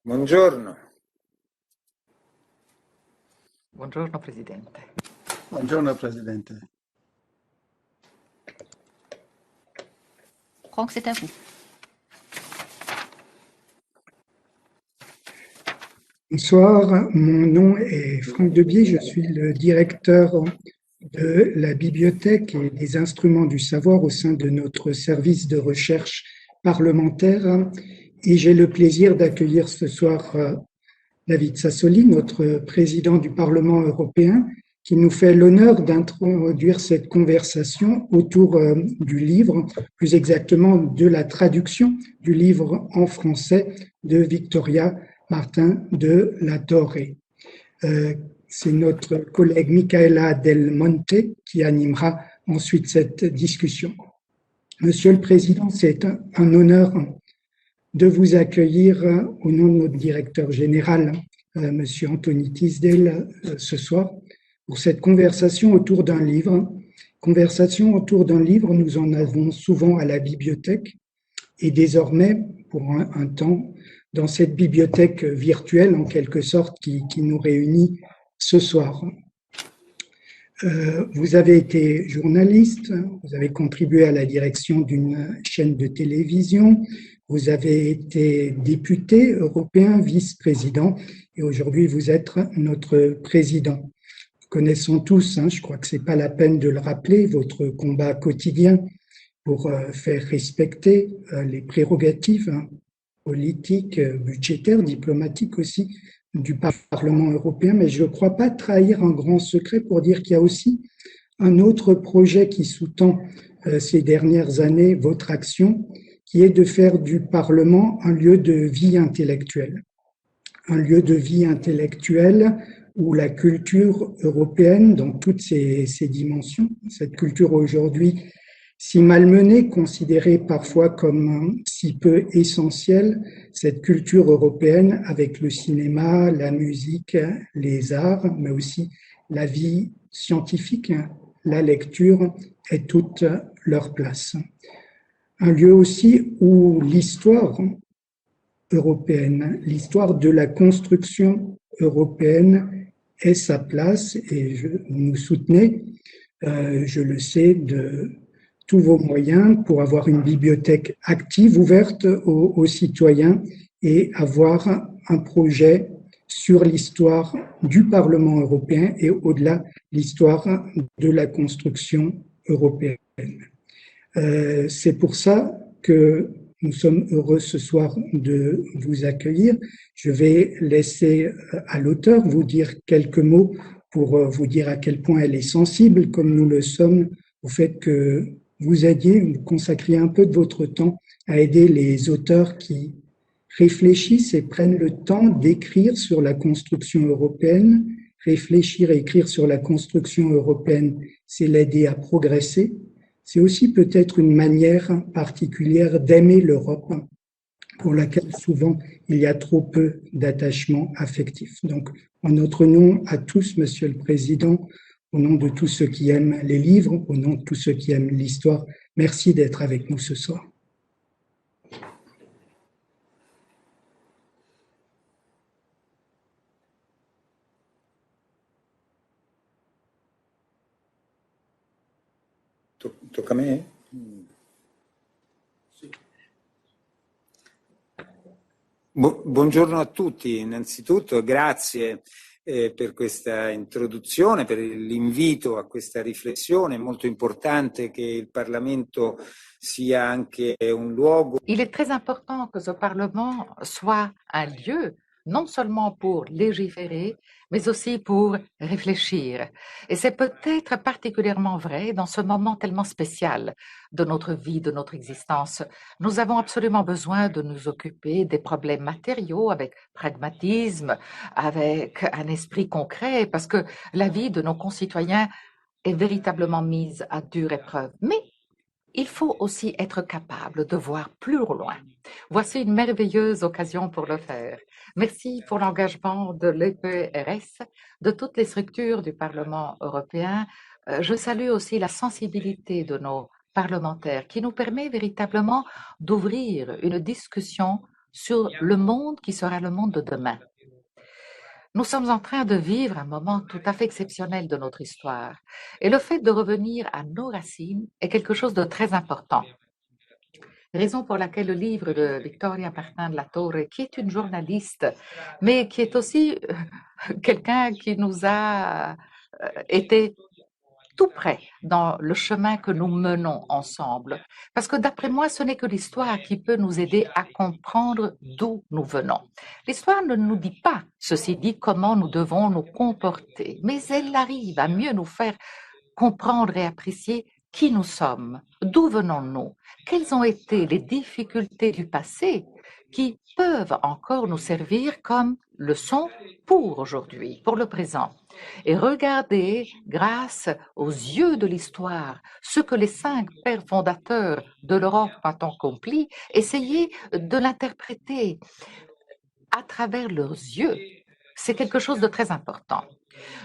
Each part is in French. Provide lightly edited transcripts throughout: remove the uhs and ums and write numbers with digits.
Buongiorno. Buongiorno Presidente. Buongiorno Presidente. Franck, c'est à vous. Bonsoir, mon nom est Franck Debier, je suis le directeur de la bibliothèque et des instruments du savoir au sein de notre service de recherche parlementaire et j'ai le plaisir d'accueillir ce soir David Sassoli, notre président du Parlement européen, qui nous fait l'honneur d'introduire cette conversation autour du livre, plus exactement de la traduction du livre en français de Victoria Martin de la Torre. C'est notre collègue Michaela Del Monte qui animera ensuite cette discussion. Monsieur le Président, c'est un honneur de vous accueillir au nom de notre directeur général, Monsieur Anthony Tisdale, ce soir, pour cette conversation autour d'un livre. Conversation autour d'un livre, nous en avons souvent à la bibliothèque et désormais, pour un temps, dans cette bibliothèque virtuelle, en quelque sorte, qui nous réunit ce soir. Vous avez été journaliste, vous avez contribué à la direction d'une chaîne de télévision, vous avez été député européen, vice-président, et aujourd'hui vous êtes notre président. Nous connaissons tous, je crois que ce n'est pas la peine de le rappeler, votre combat quotidien pour faire respecter les prérogatives politiques, budgétaires, diplomatiques aussi du Parlement européen, mais je ne crois pas trahir un grand secret pour dire qu'il y a aussi un autre projet qui sous-tend ces dernières années votre action, qui est de faire du Parlement un lieu de vie intellectuelle. Un lieu de vie intellectuelle où la culture européenne, dans toutes ses dimensions, cette culture aujourd'hui si malmenée, considérée parfois comme si peu essentielle, cette culture européenne avec le cinéma, la musique, les arts, mais aussi la vie scientifique, la lecture, ait toute leur place. Un lieu aussi où l'histoire européenne, l'histoire de la construction européenne ait sa place et vous nous soutenez, je le sais, de tous vos moyens pour avoir une bibliothèque active, ouverte aux citoyens et avoir un projet sur l'histoire du Parlement européen et au-delà l'histoire de la construction européenne. C'est pour ça que nous sommes heureux ce soir de vous accueillir. Je vais laisser à l'auteur vous dire quelques mots pour vous dire à quel point elle est sensible, comme nous le sommes, au fait que vous consacriez un peu de votre temps à aider les auteurs qui réfléchissent et prennent le temps d'écrire sur la construction européenne. Réfléchir et écrire sur la construction européenne, c'est l'aider à progresser. C'est aussi peut-être une manière particulière d'aimer l'Europe, pour laquelle souvent il y a trop peu d'attachement affectif. Donc, en notre nom à tous, Monsieur le Président, au nom de tous ceux qui aiment les livres, au nom de tous ceux qui aiment l'histoire, merci d'être avec nous ce soir. Tocca a me? Buongiorno a tutti, innanzitutto grazie per questa introduzione, per l'invito a questa riflessione. È molto importante che il Parlamento sia anche un luogo. Il est très important que ce Parlement soit un lieu, non seulement pour légiférer, mais aussi pour réfléchir. Et c'est peut-être particulièrement vrai dans ce moment tellement spécial de notre vie, de notre existence. Nous avons absolument besoin de nous occuper des problèmes matériaux avec pragmatisme, avec un esprit concret, parce que la vie de nos concitoyens est véritablement mise à dure épreuve. Mais il faut aussi être capable de voir plus loin. Voici une merveilleuse occasion pour le faire. Merci pour l'engagement de l'EPRS, de toutes les structures du Parlement européen. Je salue aussi la sensibilité de nos parlementaires qui nous permet véritablement d'ouvrir une discussion sur le monde qui sera le monde de demain. Nous sommes en train de vivre un moment tout à fait exceptionnel de notre histoire. Et le fait de revenir à nos racines est quelque chose de très important. Raison pour laquelle le livre de Victoria Martin de la Torre, qui est une journaliste, mais qui est aussi quelqu'un qui nous a été tout près dans le chemin que nous menons ensemble. Parce que d'après moi, ce n'est que l'histoire qui peut nous aider à comprendre d'où nous venons. L'histoire ne nous dit pas, ceci dit, comment nous devons nous comporter, mais elle arrive à mieux nous faire comprendre et apprécier qui nous sommes, d'où venons-nous, quelles ont été les difficultés du passé qui peuvent encore nous servir comme leçon pour aujourd'hui, pour le présent. Et regarder, grâce aux yeux de l'histoire, ce que les 5 pères fondateurs de l'Europe ont accompli, essayer de l'interpréter à travers leurs yeux. C'est quelque chose de très important.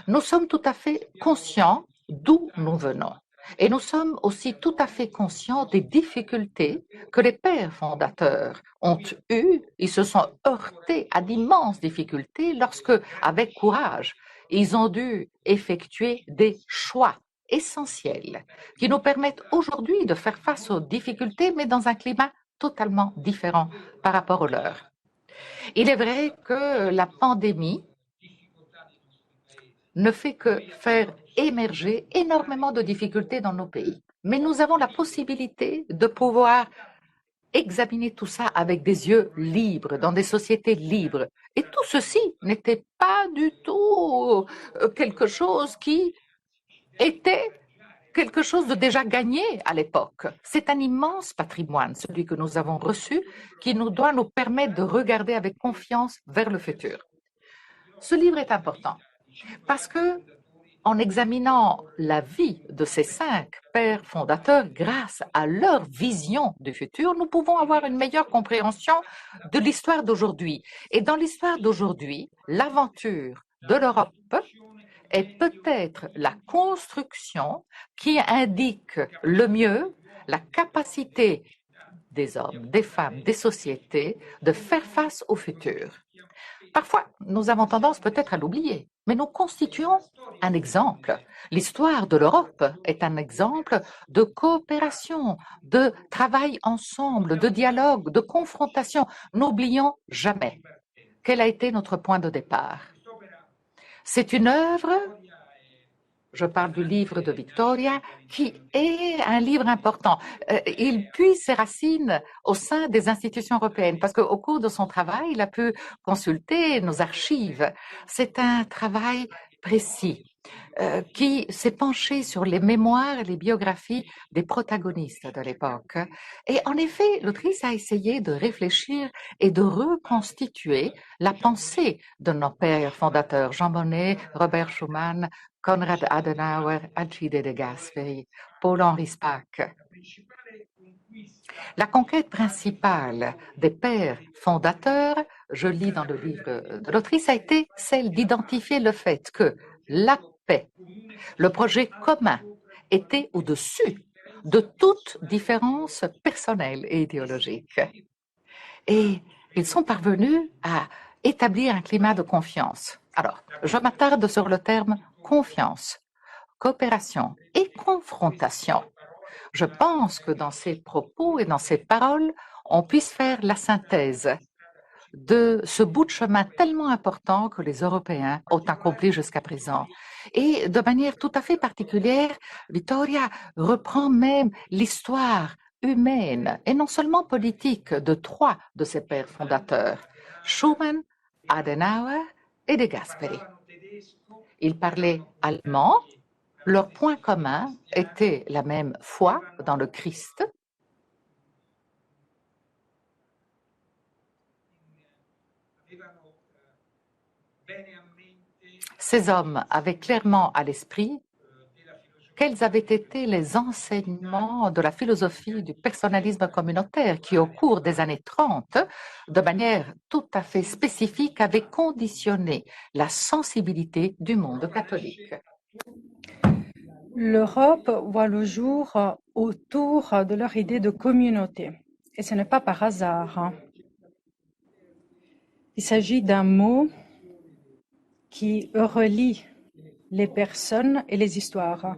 Nous sommes tout à fait conscients d'où nous venons. Et nous sommes aussi tout à fait conscients des difficultés que les pères fondateurs ont eues. Ils se sont heurtés à d'immenses difficultés lorsque, avec courage, ils ont dû effectuer des choix essentiels qui nous permettent aujourd'hui de faire face aux difficultés, mais dans un climat totalement différent par rapport au leur. Il est vrai que la pandémie ne fait que faire émerger énormément de difficultés dans nos pays. Mais nous avons la possibilité de pouvoir examiner tout ça avec des yeux libres, dans des sociétés libres. Et tout ceci n'était pas du tout quelque chose qui était quelque chose de déjà gagné à l'époque. C'est un immense patrimoine, celui que nous avons reçu, qui nous doit nous permettre de regarder avec confiance vers le futur. Ce livre est important parce que, en examinant la vie de ces 5 pères fondateurs grâce à leur vision du futur, nous pouvons avoir une meilleure compréhension de l'histoire d'aujourd'hui. Et dans l'histoire d'aujourd'hui, l'aventure de l'Europe est peut-être la construction qui indique le mieux la capacité des hommes, des femmes, des sociétés de faire face au futur. Parfois, nous avons tendance peut-être à l'oublier, mais nous constituons un exemple. L'histoire de l'Europe est un exemple de coopération, de travail ensemble, de dialogue, de confrontation. N'oublions jamais quel a été notre point de départ. C'est une œuvre, je parle du livre de Victoria, qui est un livre important. Il puise ses racines au sein des institutions européennes parce qu'au cours de son travail, il a pu consulter nos archives. C'est un travail précis qui s'est penché sur les mémoires et les biographies des protagonistes de l'époque. Et en effet, l'autrice a essayé de réfléchir et de reconstituer la pensée de nos pères fondateurs, Jean Monnet, Robert Schuman, Konrad Adenauer, Alcide de Gasperi, Paul-Henri Spaak. La conquête principale des pères fondateurs, je lis dans le livre de l'autrice, a été celle d'identifier le fait que la paix, le projet commun, était au-dessus de toute différence personnelle et idéologique. Et ils sont parvenus à établir un climat de confiance. Alors, je m'attarde sur le terme confiance, coopération et confrontation. Je pense que dans ces propos et dans ces paroles, on puisse faire la synthèse de ce bout de chemin tellement important que les Européens ont accompli jusqu'à présent. Et de manière tout à fait particulière, Victoria reprend même l'histoire humaine et non seulement politique de 3 de ses pères fondateurs, Schuman, Adenauer et de Gasperi. Ils parlaient allemand, leur point commun était la même foi dans le Christ. Ces hommes avaient clairement à l'esprit quels avaient été les enseignements de la philosophie du personnalisme communautaire qui, au cours des années 30, de manière tout à fait spécifique, avait conditionné la sensibilité du monde catholique. L'Europe voit le jour autour de leur idée de communauté. Et ce n'est pas par hasard. Il s'agit d'un mot qui relie les personnes et les histoires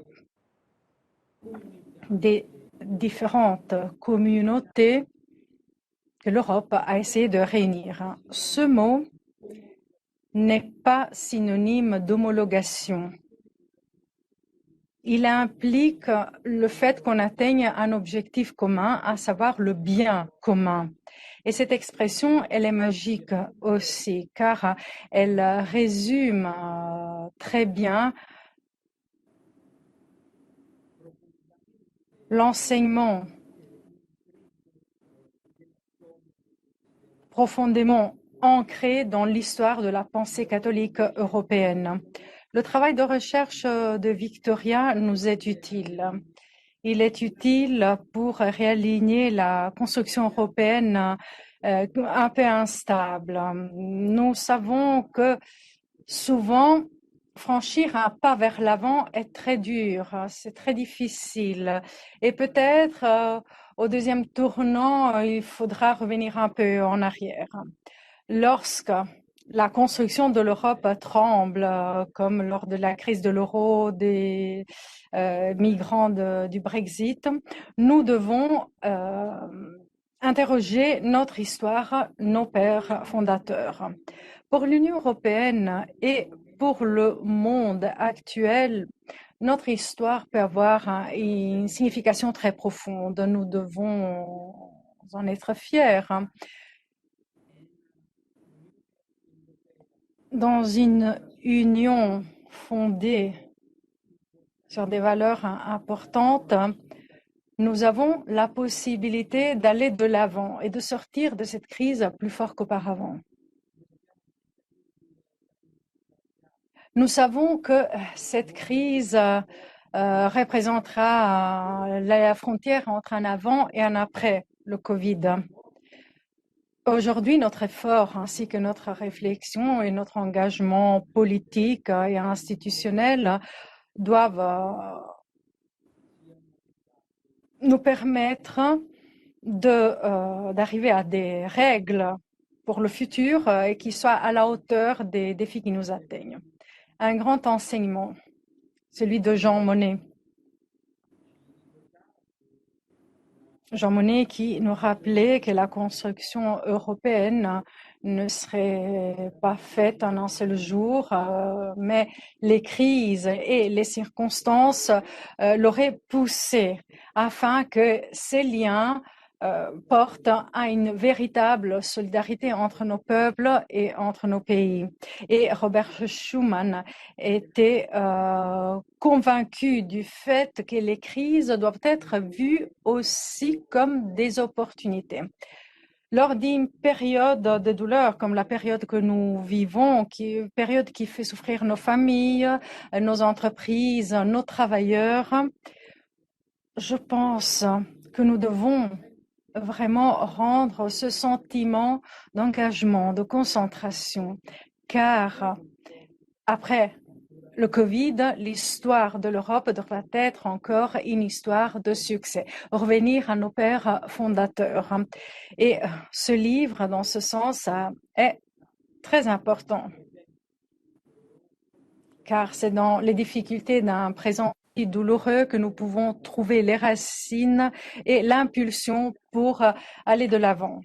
des différentes communautés que l'Europe a essayé de réunir. Ce mot n'est pas synonyme d'homologation. Il implique le fait qu'on atteigne un objectif commun, à savoir le bien commun. Et cette expression, elle est magique aussi, car elle résume très bien l'enseignement profondément ancré dans l'histoire de la pensée catholique européenne. Le travail de recherche de Victoria nous est utile. Il est utile pour réaligner la construction européenne un peu instable. Nous savons que souvent, franchir un pas vers l'avant est très dur, c'est très difficile. Et peut-être au deuxième tournant, il faudra revenir un peu en arrière. Lorsque la construction de l'Europe tremble, comme lors de la crise de l'euro, des migrants du Brexit, nous devons interroger notre histoire, nos pères fondateurs. Pour l'Union européenne et pour le monde actuel, notre histoire peut avoir une signification très profonde. Nous devons en être fiers. Dans une union fondée sur des valeurs importantes, nous avons la possibilité d'aller de l'avant et de sortir de cette crise plus fort qu'auparavant. Nous savons que cette crise représentera la frontière entre un avant et un après le Covid. Aujourd'hui, notre effort ainsi que notre réflexion et notre engagement politique et institutionnel doivent nous permettre d'arriver à des règles pour le futur et qui soient à la hauteur des défis qui nous atteignent. Un grand enseignement, celui de Jean Monnet. Jean Monnet qui nous rappelait que la construction européenne ne serait pas faite en un seul jour, mais les crises et les circonstances l'auraient poussé afin que ces liens portent à une véritable solidarité entre nos peuples et entre nos pays. Et Robert Schuman était convaincu du fait que les crises doivent être vues aussi comme des opportunités. Lors d'une période de douleur comme la période que nous vivons, une période qui fait souffrir nos familles, nos entreprises, nos travailleurs, je pense que nous devons vraiment rendre ce sentiment d'engagement, de concentration, car après le Covid, l'histoire de l'Europe devra être encore une histoire de succès, revenir à nos pères fondateurs. Et ce livre, dans ce sens, est très important, car c'est dans les difficultés d'un présent douloureux que nous pouvons trouver les racines et l'impulsion pour aller de l'avant.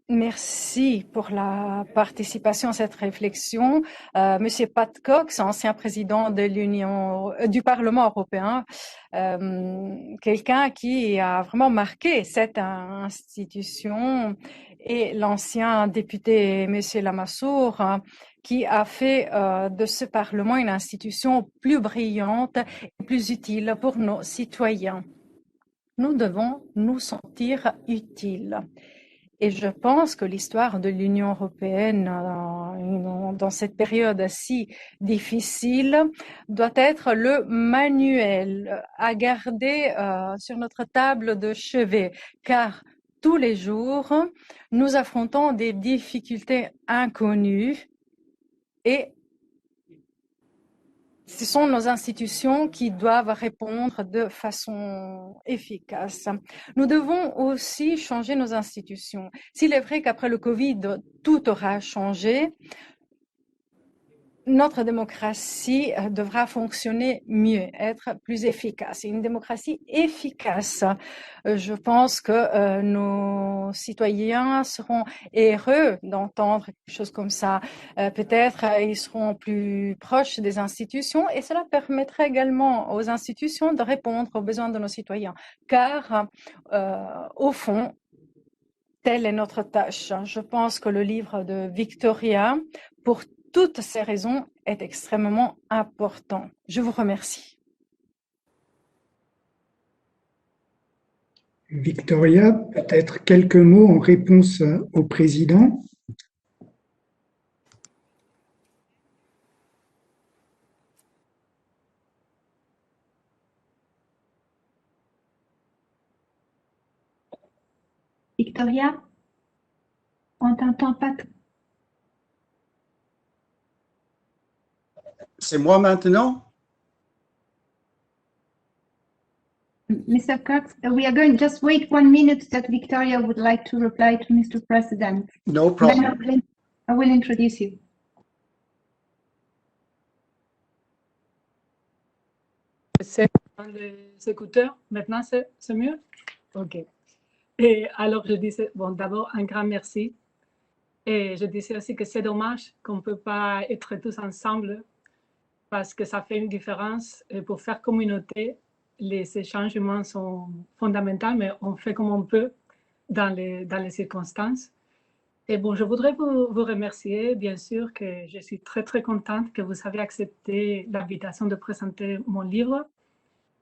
Merci pour la participation à cette réflexion. Monsieur Pat Cox, ancien président de du Parlement européen, quelqu'un qui a vraiment marqué cette institution, et l'ancien député Monsieur Lamassoure, qui a fait de ce Parlement une institution plus brillante et plus utile pour nos citoyens. Nous devons nous sentir utiles. Et je pense que l'histoire de l'Union européenne dans cette période si difficile doit être le manuel à garder sur notre table de chevet, car tous les jours, nous affrontons des difficultés inconnues et ce sont nos institutions qui doivent répondre de façon efficace. Nous devons aussi changer nos institutions. S'il est vrai qu'après le Covid, tout aura changé, notre démocratie devra fonctionner mieux, être plus efficace. Et une démocratie efficace, je pense que nos citoyens seront heureux d'entendre quelque chose comme ça. Peut-être ils seront plus proches des institutions et cela permettrait également aux institutions de répondre aux besoins de nos citoyens. Car, au fond, telle est notre tâche. Je pense que le livre de Victoria, pour toutes ces raisons, est extrêmement important. Je vous remercie. Victoria, peut-être quelques mots en réponse au président. Victoria, on t'entend pas. C'est moi maintenant? Mr. Cox, we are going, just wait 1 minute that Victoria would like to reply to Mr. President. No problem. Then I will introduce you. C'est dans les écouteurs. Maintenant, c'est mieux? OK. Et alors, je disais, bon, d'abord, un grand merci. Et je disais aussi que c'est dommage qu'on ne peut pas être tous ensemble parce que ça fait une différence. Et pour faire communauté, ces changements sont fondamentaux, mais on fait comme on peut dans les circonstances. Et bon, je voudrais vous remercier. Bien sûr que je suis très, très contente que vous avez accepté l'invitation de présenter mon livre,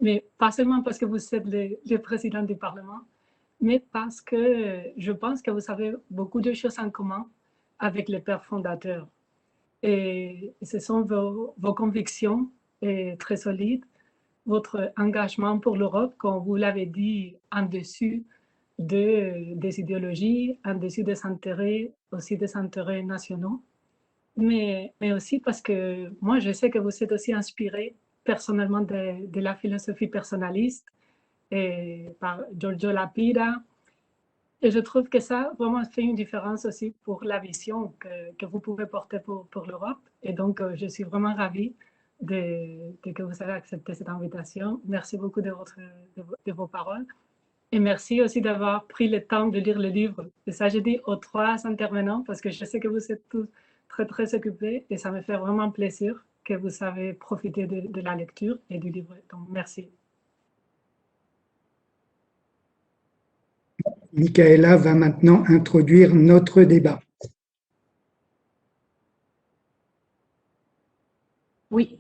mais pas seulement parce que vous êtes le président du Parlement, mais parce que je pense que vous avez beaucoup de choses en commun avec les pères fondateurs. Et ce sont vos convictions très solides, votre engagement pour l'Europe, comme vous l'avez dit, en dessus des idéologies, en dessus des intérêts, aussi des intérêts nationaux. Mais aussi parce que moi, je sais que vous êtes aussi inspiré personnellement de la philosophie personnaliste et par Giorgio Lapira. Et je trouve que ça vraiment fait une différence aussi pour la vision que vous pouvez porter pour l'Europe. Et donc, je suis vraiment ravie que vous avez accepté cette invitation. Merci beaucoup de vos paroles. Et merci aussi d'avoir pris le temps de lire le livre. Et ça, je dis aux 3 intervenants parce que je sais que vous êtes tous très, très occupés et ça me fait vraiment plaisir que vous avez profité de la lecture et du livre. Donc, merci. Michaela va maintenant introduire notre débat. Oui.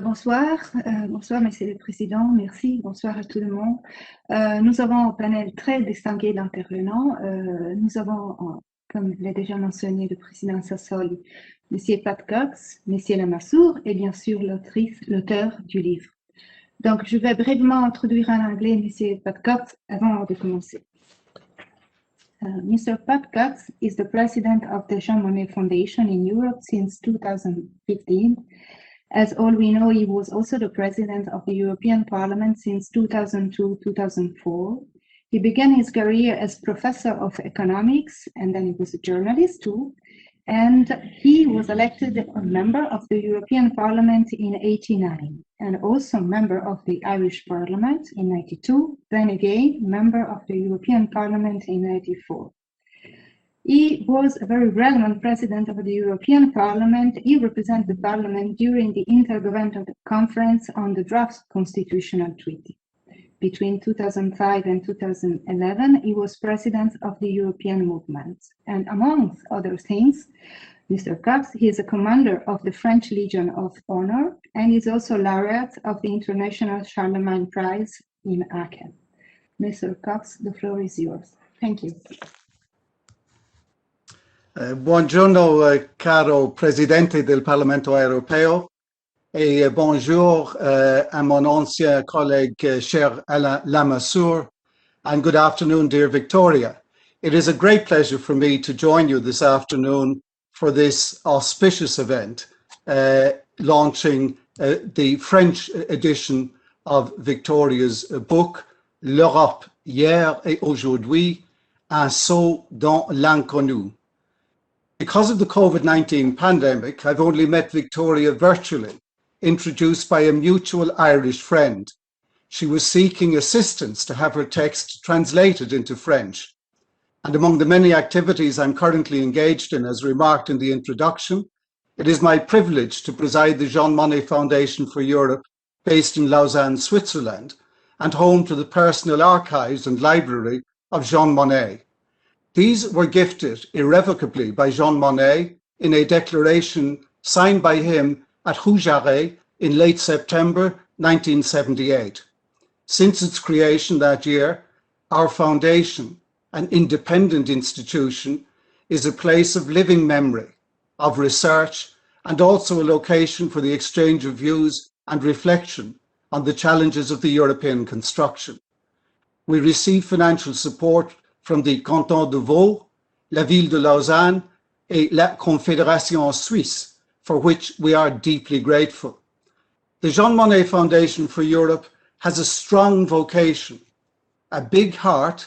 Bonsoir, Monsieur le Président, merci, bonsoir à tout le monde. Nous avons un panel très distingué d'intervenants. Nous avons, comme l'a déjà mentionné le Président Sassoli, Monsieur Pat Cox, Monsieur Lamassoure et bien sûr l'auteur du livre. Donc, je vais brièvement introduire en anglais Monsieur Pat Cox avant de commencer. Mr. Pat Cox is the President of the Jean Monnet Foundation in Europe since 2015. As all we know, he was also the President of the European Parliament since 2002-2004. He began his career as Professor of Economics, and then he was a journalist too. And he was elected a member of the European Parliament in 1989, and also member of the Irish Parliament in 1992, then again member of the European Parliament in 1994. He was a very relevant president of the European Parliament. He represented the Parliament during the Intergovernmental Conference on the Draft Constitutional Treaty. Between 2005 and 2011, he was president of the European Movement. And among other things, Mr. Cox, he is a commander of the French Legion of Honor, and is also laureate of the International Charlemagne Prize in Aachen. Mr. Cox, the floor is yours. Thank you. Buongiorno caro Presidente del Parlamento Europeo et bonjour à mon ancien collègue cher Alain Lamassoure, and good afternoon dear Victoria. It is a great pleasure for me to join you this afternoon for this auspicious event launching the French edition of Victoria's book, L'Europe hier et aujourd'hui, un saut dans l'inconnu. Because of the COVID-19 pandemic, I've only met Victoria virtually, introduced by a mutual Irish friend. She was seeking assistance to have her text translated into French. And among the many activities I'm currently engaged in, as remarked in the introduction, it is my privilege to preside the Jean Monnet Foundation for Europe, based in Lausanne, Switzerland, and home to the personal archives and library of Jean Monnet. These were gifted irrevocably by Jean Monnet in a declaration signed by him at Rougeray in late September 1978. Since its creation that year, our foundation, an independent institution, is a place of living memory, of research, and also a location for the exchange of views and reflection on the challenges of the European construction. We receive financial support from the Canton de Vaud, la Ville de Lausanne, et la Confédération Suisse, for which we are deeply grateful. The Jean Monnet Foundation for Europe has a strong vocation, a big heart,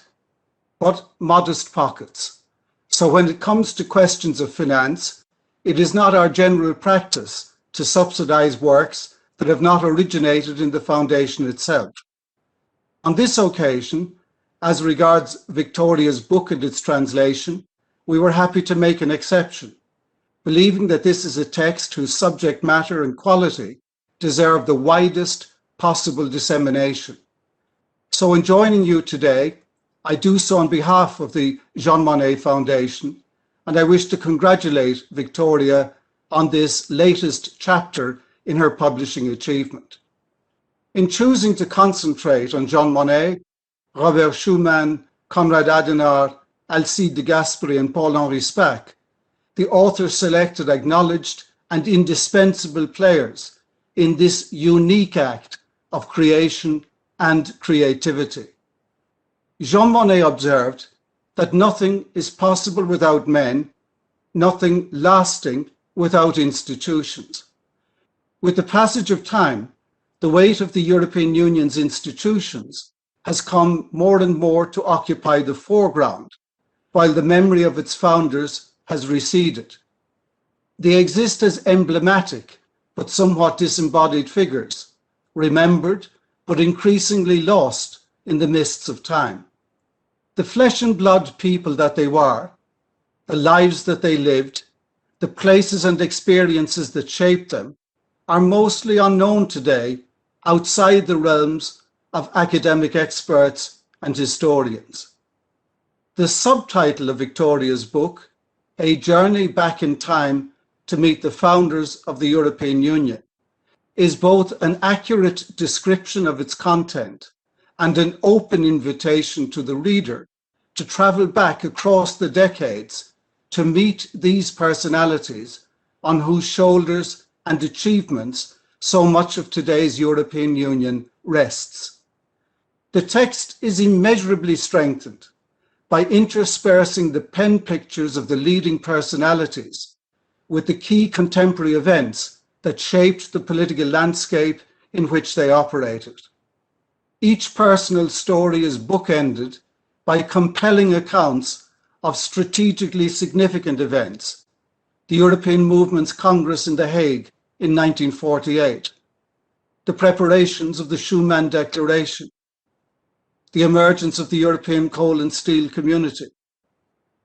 but modest pockets. So when it comes to questions of finance, it is not our general practice to subsidize works that have not originated in the foundation itself. On this occasion, as regards Victoria's book and its translation, we were happy to make an exception, believing that this is a text whose subject matter and quality deserve the widest possible dissemination. So in joining you today, I do so on behalf of the Jean Monnet Foundation, and I wish to congratulate Victoria on this latest chapter in her publishing achievement. In choosing to concentrate on Jean Monnet, Robert Schumann, Konrad Adenauer, Alcide de Gasperi, and Paul-Henri Spaak, the author selected acknowledged and indispensable players in this unique act of creation and creativity. Jean Monnet observed that nothing is possible without men, nothing lasting without institutions. With the passage of time, the weight of the European Union's institutions has come more and more to occupy the foreground, while the memory of its founders has receded. They exist as emblematic but somewhat disembodied figures, remembered but increasingly lost in the mists of time. The flesh and blood people that they were, the lives that they lived, the places and experiences that shaped them, are mostly unknown today outside the realms of academic experts and historians. The subtitle of Victoria's book, A Journey Back in Time to Meet the Founders of the European Union, is both an accurate description of its content and an open invitation to the reader to travel back across the decades to meet these personalities on whose shoulders and achievements so much of today's European Union rests. The text is immeasurably strengthened by interspersing the pen pictures of the leading personalities with the key contemporary events that shaped the political landscape in which they operated. Each personal story is bookended by compelling accounts of strategically significant events: the European Movement's Congress in The Hague in 1948, the preparations of the Schuman Declaration, the emergence of the European Coal and Steel Community,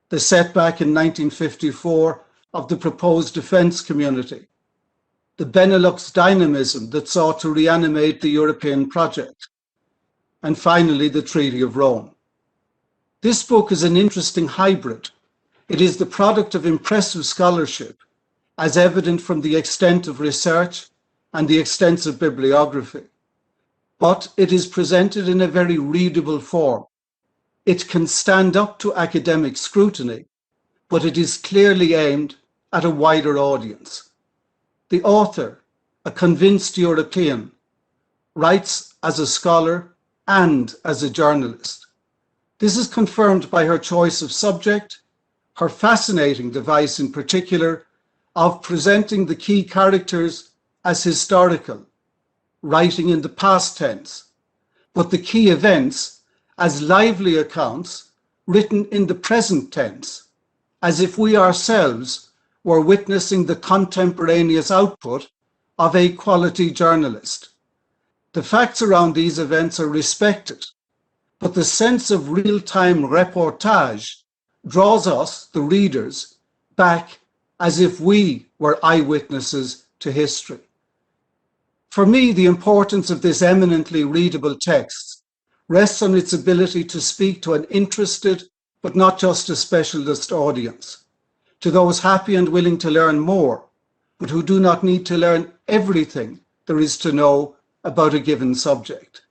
the setback in 1954 of the proposed defence community, the Benelux dynamism that sought to reanimate the European project, and finally the Treaty of Rome. This book is an interesting hybrid. It is the product of impressive scholarship, as evident from the extent of research and the extensive bibliography. But it is presented in a very readable form. It can stand up to academic scrutiny, but it is clearly aimed at a wider audience. The author, a convinced European, writes as a scholar and as a journalist. This is confirmed by her choice of subject, her fascinating device in particular of presenting the key characters as historical, writing in the past tense, but the key events as lively accounts written in the present tense, as if we ourselves were witnessing the contemporaneous output of a quality journalist. The facts around these events are respected, but the sense of real-time reportage draws us, the readers, back as if we were eyewitnesses to history. For me, the importance of this eminently readable text rests on its ability to speak to an interested, but not just a specialist audience, to those happy and willing to learn more, but who do not need to learn everything there is to know about a given subject.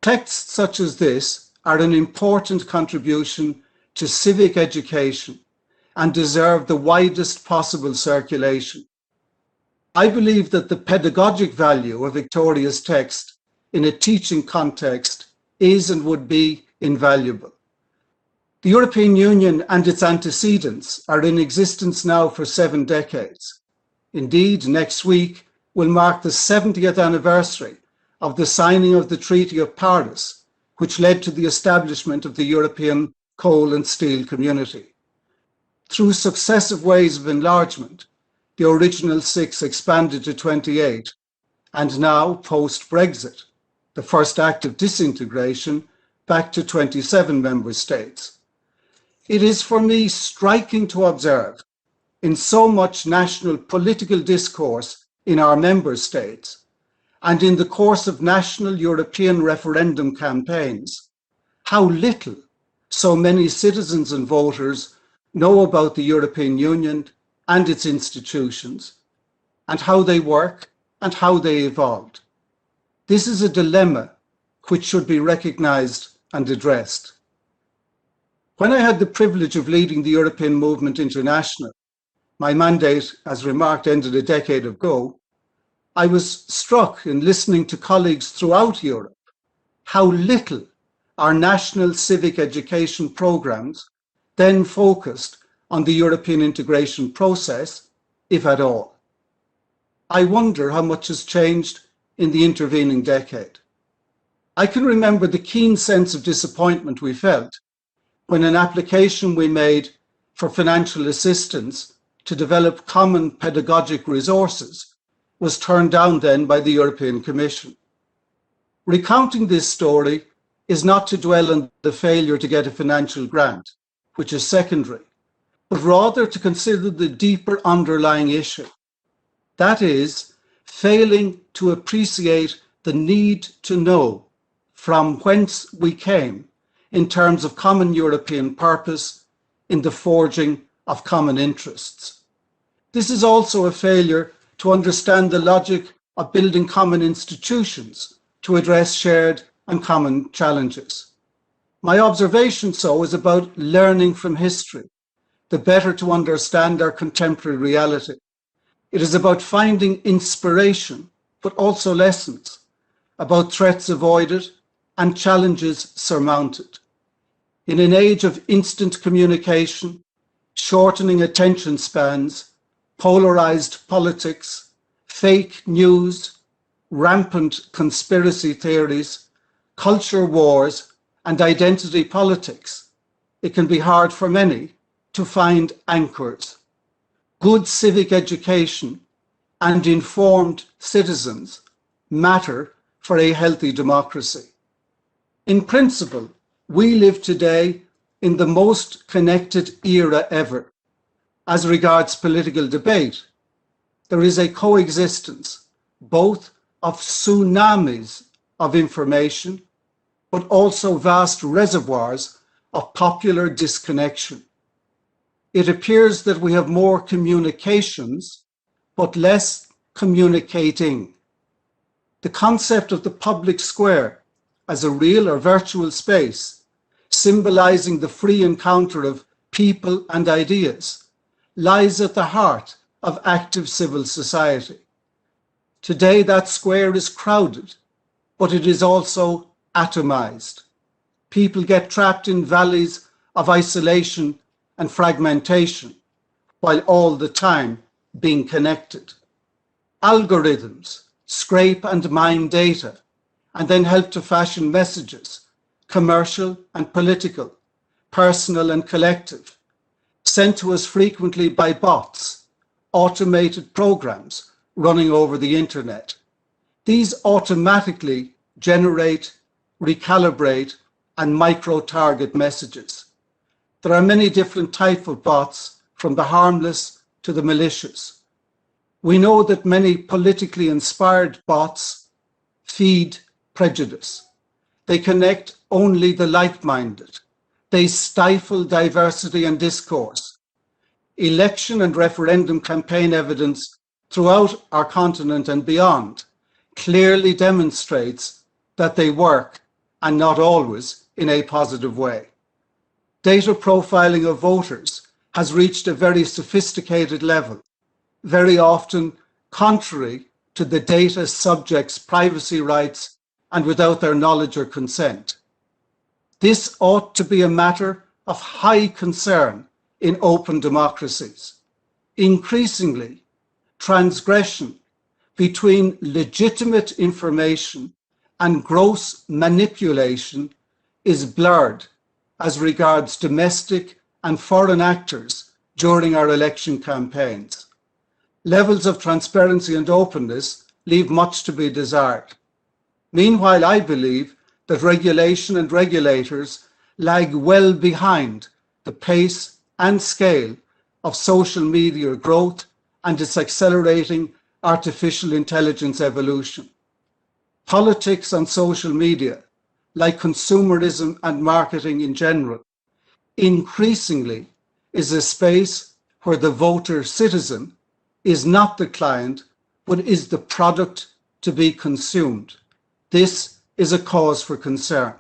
Texts such as this are an important contribution to civic education and deserve the widest possible circulation. I believe that the pedagogic value of Victoria's text in a teaching context is and would be invaluable. The European Union and its antecedents are in existence now for 7 decades. Indeed, next week will mark the 70th anniversary of the signing of the Treaty of Paris, which led to the establishment of the European Coal and Steel Community. Through successive waves of enlargement, the original 6 expanded to 28, and now, post-Brexit, the first act of disintegration, back to 27 member states. It is for me striking to observe, in so much national political discourse in our member states, and in the course of national European referendum campaigns, how little so many citizens and voters know about the European Union and its institutions, and how they work and how they evolved. This is a dilemma which should be recognized and addressed. When I had the privilege of leading the European Movement International, my mandate, as remarked, ended a decade ago, I was struck in listening to colleagues throughout Europe how little our national civic education programs then focused on the European integration process, if at all. I wonder how much has changed in the intervening decade. I can remember the keen sense of disappointment we felt when an application we made for financial assistance to develop common pedagogic resources was turned down then by the European Commission. Recounting this story is not to dwell on the failure to get a financial grant, which is secondary, but rather to consider the deeper underlying issue. That is, failing to appreciate the need to know from whence we came in terms of common European purpose in the forging of common interests. This is also a failure to understand the logic of building common institutions to address shared and common challenges. My observation, so, is about learning from history, the better to understand our contemporary reality. It is about finding inspiration, but also lessons, about threats avoided and challenges surmounted. In an age of instant communication, shortening attention spans, polarized politics, fake news, rampant conspiracy theories, culture wars, and identity politics, it can be hard for many to find anchors. Good civic education and informed citizens matter for a healthy democracy. In principle, we live today in the most connected era ever. As regards political debate, there is a coexistence both of tsunamis of information, but also vast reservoirs of popular disconnection. It appears that we have more communications, but less communicating. The concept of the public square as a real or virtual space, symbolizing the free encounter of people and ideas, lies at the heart of active civil society. Today, that square is crowded, but it is also atomized. People get trapped in valleys of isolation and fragmentation, while all the time being connected. algorithms scrape and mine data and then help to fashion messages, commercial and political, personal and collective, sent to us frequently by bots, automated programs running over the internet. These automatically generate, recalibrate, and micro-target messages. There are many different types of bots, from the harmless to the malicious. We know that many politically inspired bots feed prejudice. They connect only the like-minded. They stifle diversity and discourse. Election and referendum campaign evidence throughout our continent and beyond clearly demonstrates that they work, and not always in a positive way. Data profiling of voters has reached a very sophisticated level, very often contrary to the data subjects' privacy rights and without their knowledge or consent. This ought to be a matter of high concern in open democracies. Increasingly, transgression between legitimate information and gross manipulation is blurred as regards domestic and foreign actors during our election campaigns. Levels of transparency and openness leave much to be desired. Meanwhile, I believe that regulation and regulators lag well behind the pace and scale of social media growth and its accelerating artificial intelligence evolution. Politics on social media, like consumerism and marketing in general, increasingly is a space where the voter citizen is not the client, but is the product to be consumed. This is a cause for concern,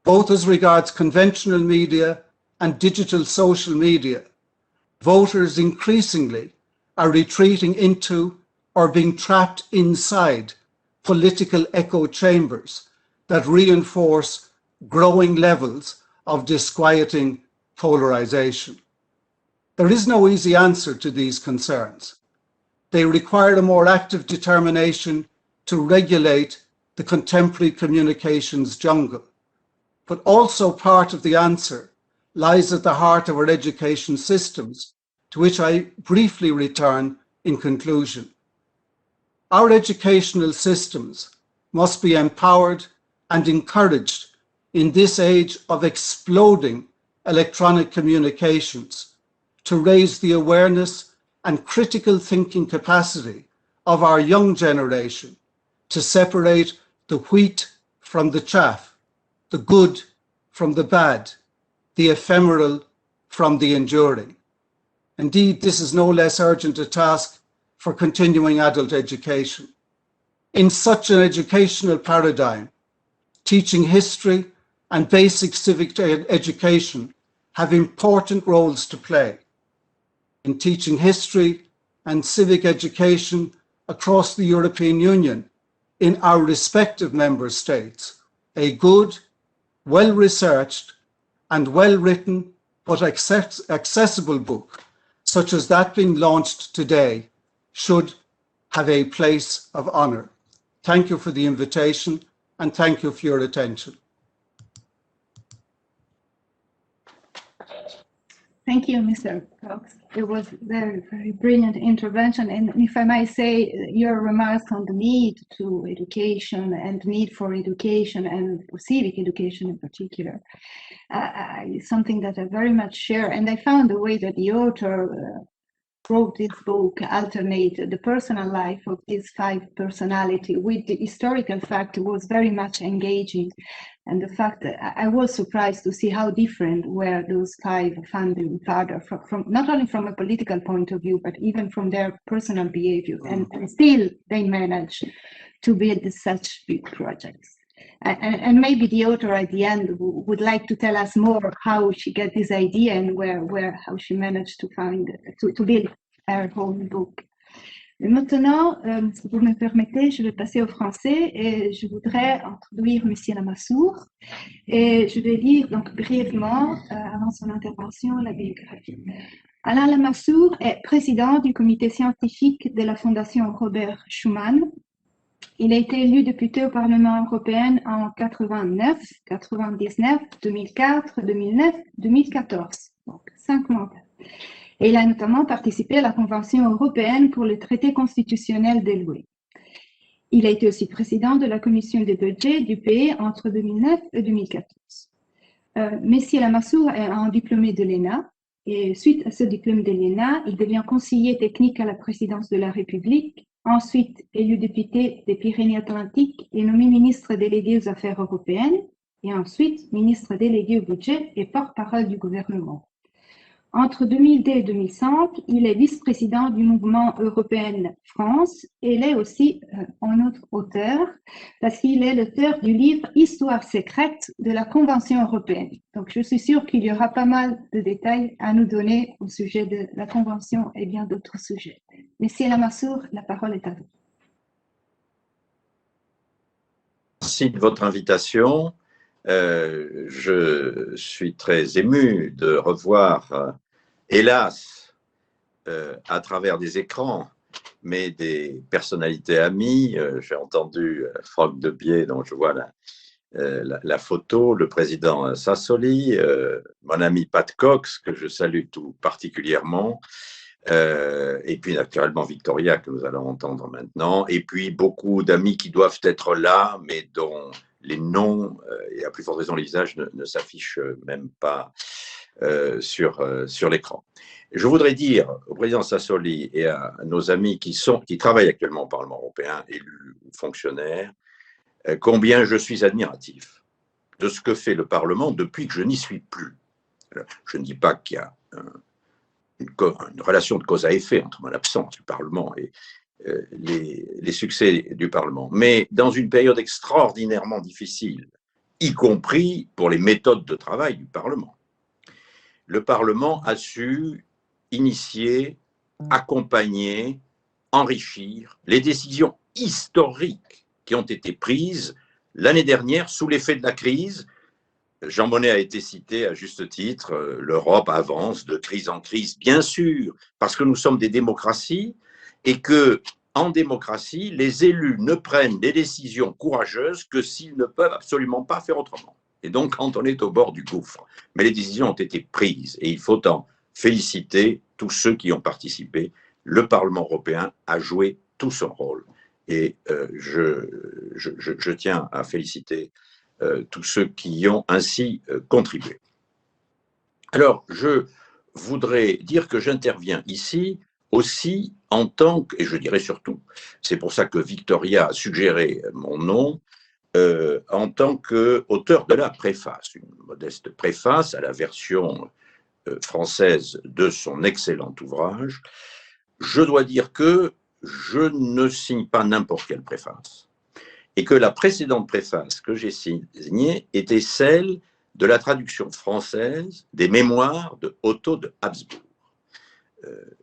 both as regards conventional media and digital social media. Voters increasingly are retreating into or being trapped inside political echo chambers that reinforce growing levels of disquieting polarization. There is no easy answer to these concerns. They require a more active determination to regulate the contemporary communications jungle. But also part of the answer lies at the heart of our education systems, to which I briefly return in conclusion. Our educational systems must be empowered and encouraged in this age of exploding electronic communications to raise the awareness and critical thinking capacity of our young generation to separate the wheat from the chaff, the good from the bad, the ephemeral from the enduring. Indeed, this is no less urgent a task for continuing adult education. In such an educational paradigm, teaching history and basic civic education have important roles to play. In teaching history and civic education across the European Union, in our respective member states, a good, well-researched and well-written but accessible book, such as that being launched today, should have a place of honor. Thank you for the invitation and thank you for your attention. Thank you, Mr. Cox. It was very, very brilliant intervention. And if I might say, your remarks on the need to education and need for education and for civic education in particular, is something that I very much share. And I found the way that the author wrote this book alternated the personal life of these five personalities with the historical fact was very much engaging. And the fact that I was surprised to see how different were those five founding fathers from not only from a political point of view, but even from their personal behavior. And still they managed to build such big projects. And maybe the author at the end would like to tell us more how she got this idea and how she managed to find to build her own book. Et maintenant, si vous me permettez, je vais passer au français et je voudrais introduire Monsieur Lamassoure et je vais lire donc brièvement avant son intervention la biographie. Alain Lamassoure est président du comité scientifique de la Fondation Robert Schuman. Il a été élu député au Parlement européen en 89, 99, 2004, 2009, 2014. Donc 5 mandats. Et il a notamment participé à la Convention européenne pour le traité constitutionnel des lois. Il a été aussi président de la commission des budgets du pays entre 2009 et 2014. Monsieur Lamassoure est un diplômé de l'ENA et suite à ce diplôme de l'ENA, il devient conseiller technique à la présidence de la République, ensuite élu député des Pyrénées-Atlantiques et nommé ministre délégué aux affaires européennes et ensuite ministre délégué au budget et porte-parole du gouvernement. Entre 2002 et 2005, il est vice-président du mouvement européen France et il est aussi un autre auteur parce qu'il est l'auteur du livre Histoire secrète de la Convention européenne. Donc, je suis sûre qu'il y aura pas mal de détails à nous donner au sujet de la Convention et bien d'autres sujets. Monsieur Lamassoure, la parole est à vous. Merci de votre invitation. Je suis très ému de revoir, hélas, à travers des écrans, mais des personnalités amies. J'ai entendu Franck Debier, dont je vois la photo, le président Sassoli, mon ami Pat Cox, que je salue tout particulièrement, et puis naturellement Victoria, que nous allons entendre maintenant, et puis beaucoup d'amis qui doivent être là, mais dont les noms, et à plus forte raison les visages, ne s'affichent même pas sur l'écran. Je voudrais dire au président Sassoli et à nos amis qui travaillent actuellement au Parlement européen, élus ou fonctionnaires, combien je suis admiratif de ce que fait le Parlement depuis que je n'y suis plus. Je ne dis pas qu'il y a une relation de cause à effet entre mon absence du Parlement et les succès du Parlement, mais dans une période extraordinairement difficile, y compris pour les méthodes de travail du Parlement. Le Parlement a su initier, accompagner, enrichir les décisions historiques qui ont été prises l'année dernière sous l'effet de la crise. Jean Monnet a été cité à juste titre, l'Europe avance de crise en crise, bien sûr, parce que nous sommes des démocraties et que, en démocratie, les élus ne prennent des décisions courageuses que s'ils ne peuvent absolument pas faire autrement. Et donc, quand on est au bord du gouffre, mais les décisions ont été prises et il faut en féliciter tous ceux qui ont participé. Le Parlement européen a joué tout son rôle et je tiens à féliciter tous ceux qui y ont ainsi contribué. Alors, je voudrais dire que j'interviens ici aussi en tant que, et je dirais surtout, c'est pour ça que Victoria a suggéré mon nom, en tant qu'auteur de la préface, une modeste préface à la version française de son excellent ouvrage. Je dois dire que je ne signe pas n'importe quelle préface et que la précédente préface que j'ai signée était celle de la traduction française des mémoires de Otto de Habsbourg.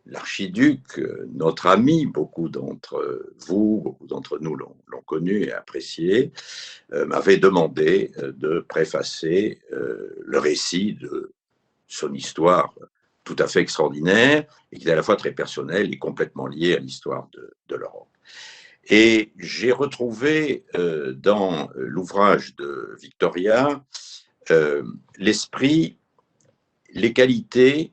L'archiduc, notre ami, beaucoup d'entre vous, beaucoup d'entre nous l'ont connu et apprécié, m'avait demandé de préfacer le récit de son histoire tout à fait extraordinaire et qui est à la fois très personnelle et complètement liée à l'histoire de l'Europe. Et j'ai retrouvé dans l'ouvrage de Victoria l'esprit, les qualités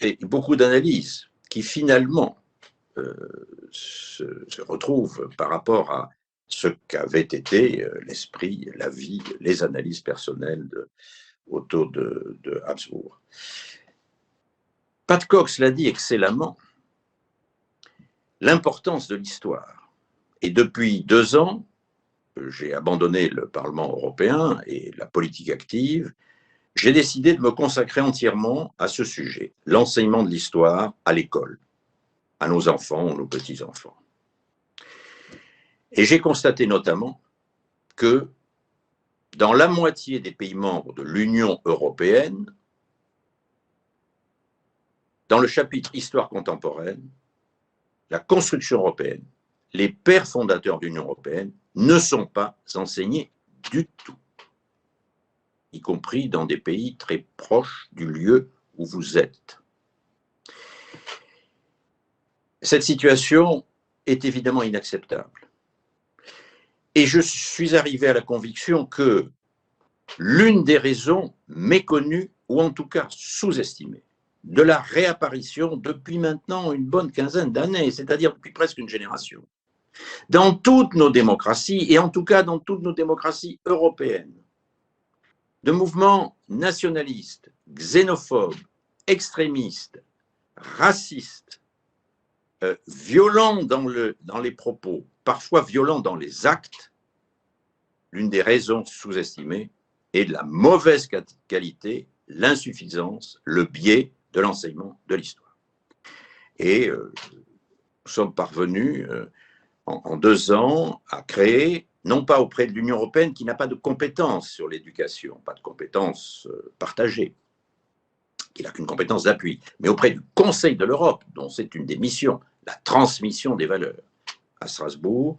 et beaucoup d'analyses qui finalement se retrouvent par rapport à ce qu'avait été l'esprit, la vie, les analyses personnelles de Otto de Habsbourg. Pat Cox l'a dit excellemment, l'importance de l'histoire. Et depuis 2 ans, j'ai abandonné le Parlement européen et la politique active, j'ai décidé de me consacrer entièrement à ce sujet, l'enseignement de l'histoire à l'école, à nos enfants, nos petits-enfants. Et j'ai constaté notamment que dans la moitié des pays membres de l'Union européenne, dans le chapitre Histoire contemporaine, la construction européenne, les pères fondateurs de l'Union européenne ne sont pas enseignés du tout, y compris dans des pays très proches du lieu où vous êtes. Cette situation est évidemment inacceptable. Et je suis arrivé à la conviction que l'une des raisons méconnues, ou en tout cas sous-estimées, de la réapparition depuis maintenant une bonne quinzaine d'années, c'est-à-dire depuis presque une génération, dans toutes nos démocraties, et en tout cas dans toutes nos démocraties européennes, de mouvements nationalistes, xénophobes, extrémistes, racistes, violents dans les propos, parfois violents dans les actes, l'une des raisons sous-estimées est de la mauvaise qualité, l'insuffisance, le biais de l'enseignement de l'histoire. Et nous sommes parvenus en 2 ans à créer, non pas auprès de l'Union européenne qui n'a pas de compétences sur l'éducation, pas de compétences partagées, qui n'a qu'une compétence d'appui, mais auprès du Conseil de l'Europe, dont c'est une des missions, la transmission des valeurs à Strasbourg,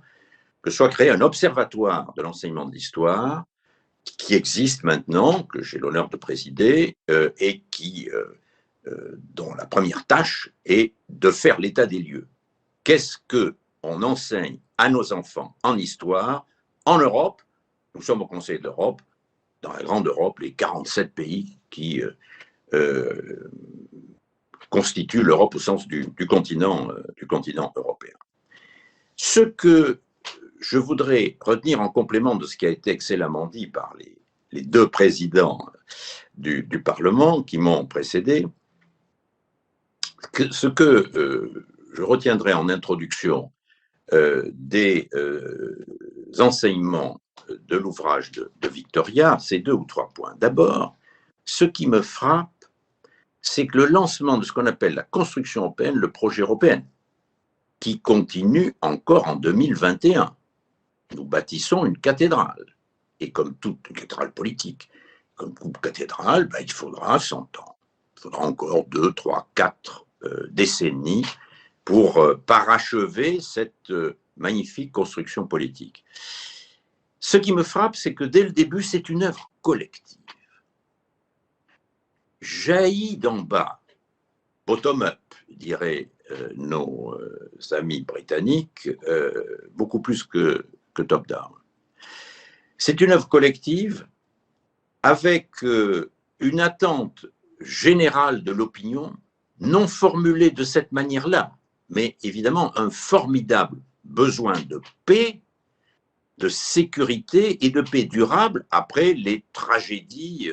que soit créé un observatoire de l'enseignement de l'histoire qui existe maintenant, que j'ai l'honneur de présider, et dont la première tâche est de faire l'état des lieux. Qu'est-ce qu'on enseigne à nos enfants en histoire en Europe? Nous sommes au Conseil de l'Europe, dans la grande Europe, les 47 pays qui constituent l'Europe au sens du continent européen. Ce que je voudrais retenir en complément de ce qui a été excellemment dit par les 2 présidents du Parlement qui m'ont précédé, ce que je retiendrai en introduction des enseignements de l'ouvrage de Victoria, c'est 2 ou 3 points. D'abord, ce qui me frappe, c'est que le lancement de ce qu'on appelle la construction européenne, le projet européen, qui continue encore en 2021. Nous bâtissons une cathédrale, et comme toute cathédrale politique, comme toute cathédrale, il faudra 100 ans. Il faudra encore 2, 3, 4 décennies pour parachever cette magnifique construction politique. Ce qui me frappe, c'est que dès le début, c'est une œuvre collective. Jaillit d'en bas, bottom-up, diraient nos amis britanniques, beaucoup plus que top-down. C'est une œuvre collective avec une attente générale de l'opinion, non formulée de cette manière-là, mais évidemment un formidable besoin de paix, de sécurité et de paix durable après les tragédies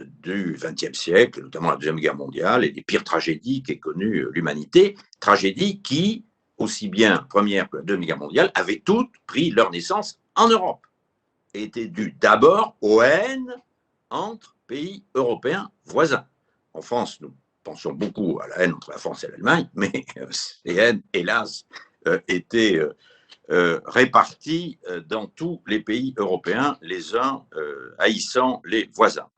du XXe siècle, notamment la Deuxième Guerre mondiale et les pires tragédies qu'ait connues l'humanité, tragédies qui, aussi bien Première que la Deuxième Guerre mondiale, avaient toutes pris leur naissance en Europe et étaient dues d'abord aux haines entre pays européens voisins. En France, nous pensions beaucoup à la haine entre la France et l'Allemagne, mais ces haines, hélas, étaient réparties dans tous les pays européens, les uns haïssant les voisins.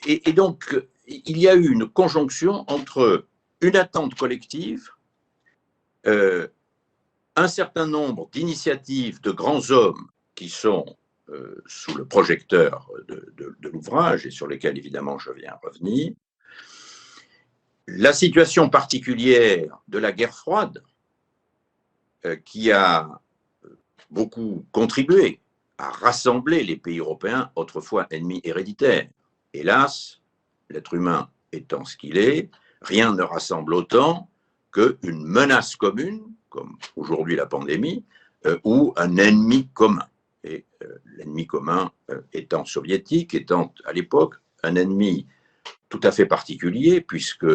Et donc, il y a eu une conjonction entre une attente collective, un certain nombre d'initiatives de grands hommes qui sont sous le projecteur de l'ouvrage et sur lesquels, évidemment, je viens revenir, la situation particulière de la guerre froide qui a beaucoup contribué à rassembler les pays européens autrefois ennemis héréditaires. Hélas, l'être humain étant ce qu'il est, rien ne rassemble autant qu'une menace commune, comme aujourd'hui la pandémie, ou un ennemi commun. Et l'ennemi commun étant soviétique, étant à l'époque un ennemi tout à fait particulier, puisque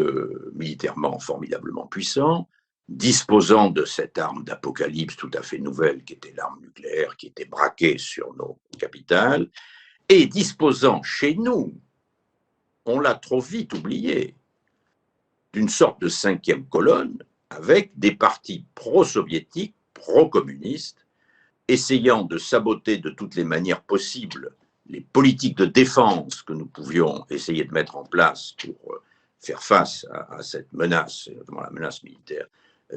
militairement formidablement puissant, disposant de cette arme d'apocalypse tout à fait nouvelle qui était l'arme nucléaire, qui était braquée sur nos capitales, et disposant chez nous, on l'a trop vite oublié, d'une sorte de 5e colonne avec des partis pro-soviétiques, pro-communistes, essayant de saboter de toutes les manières possibles les politiques de défense que nous pouvions essayer de mettre en place pour faire face à cette menace, notamment la menace militaire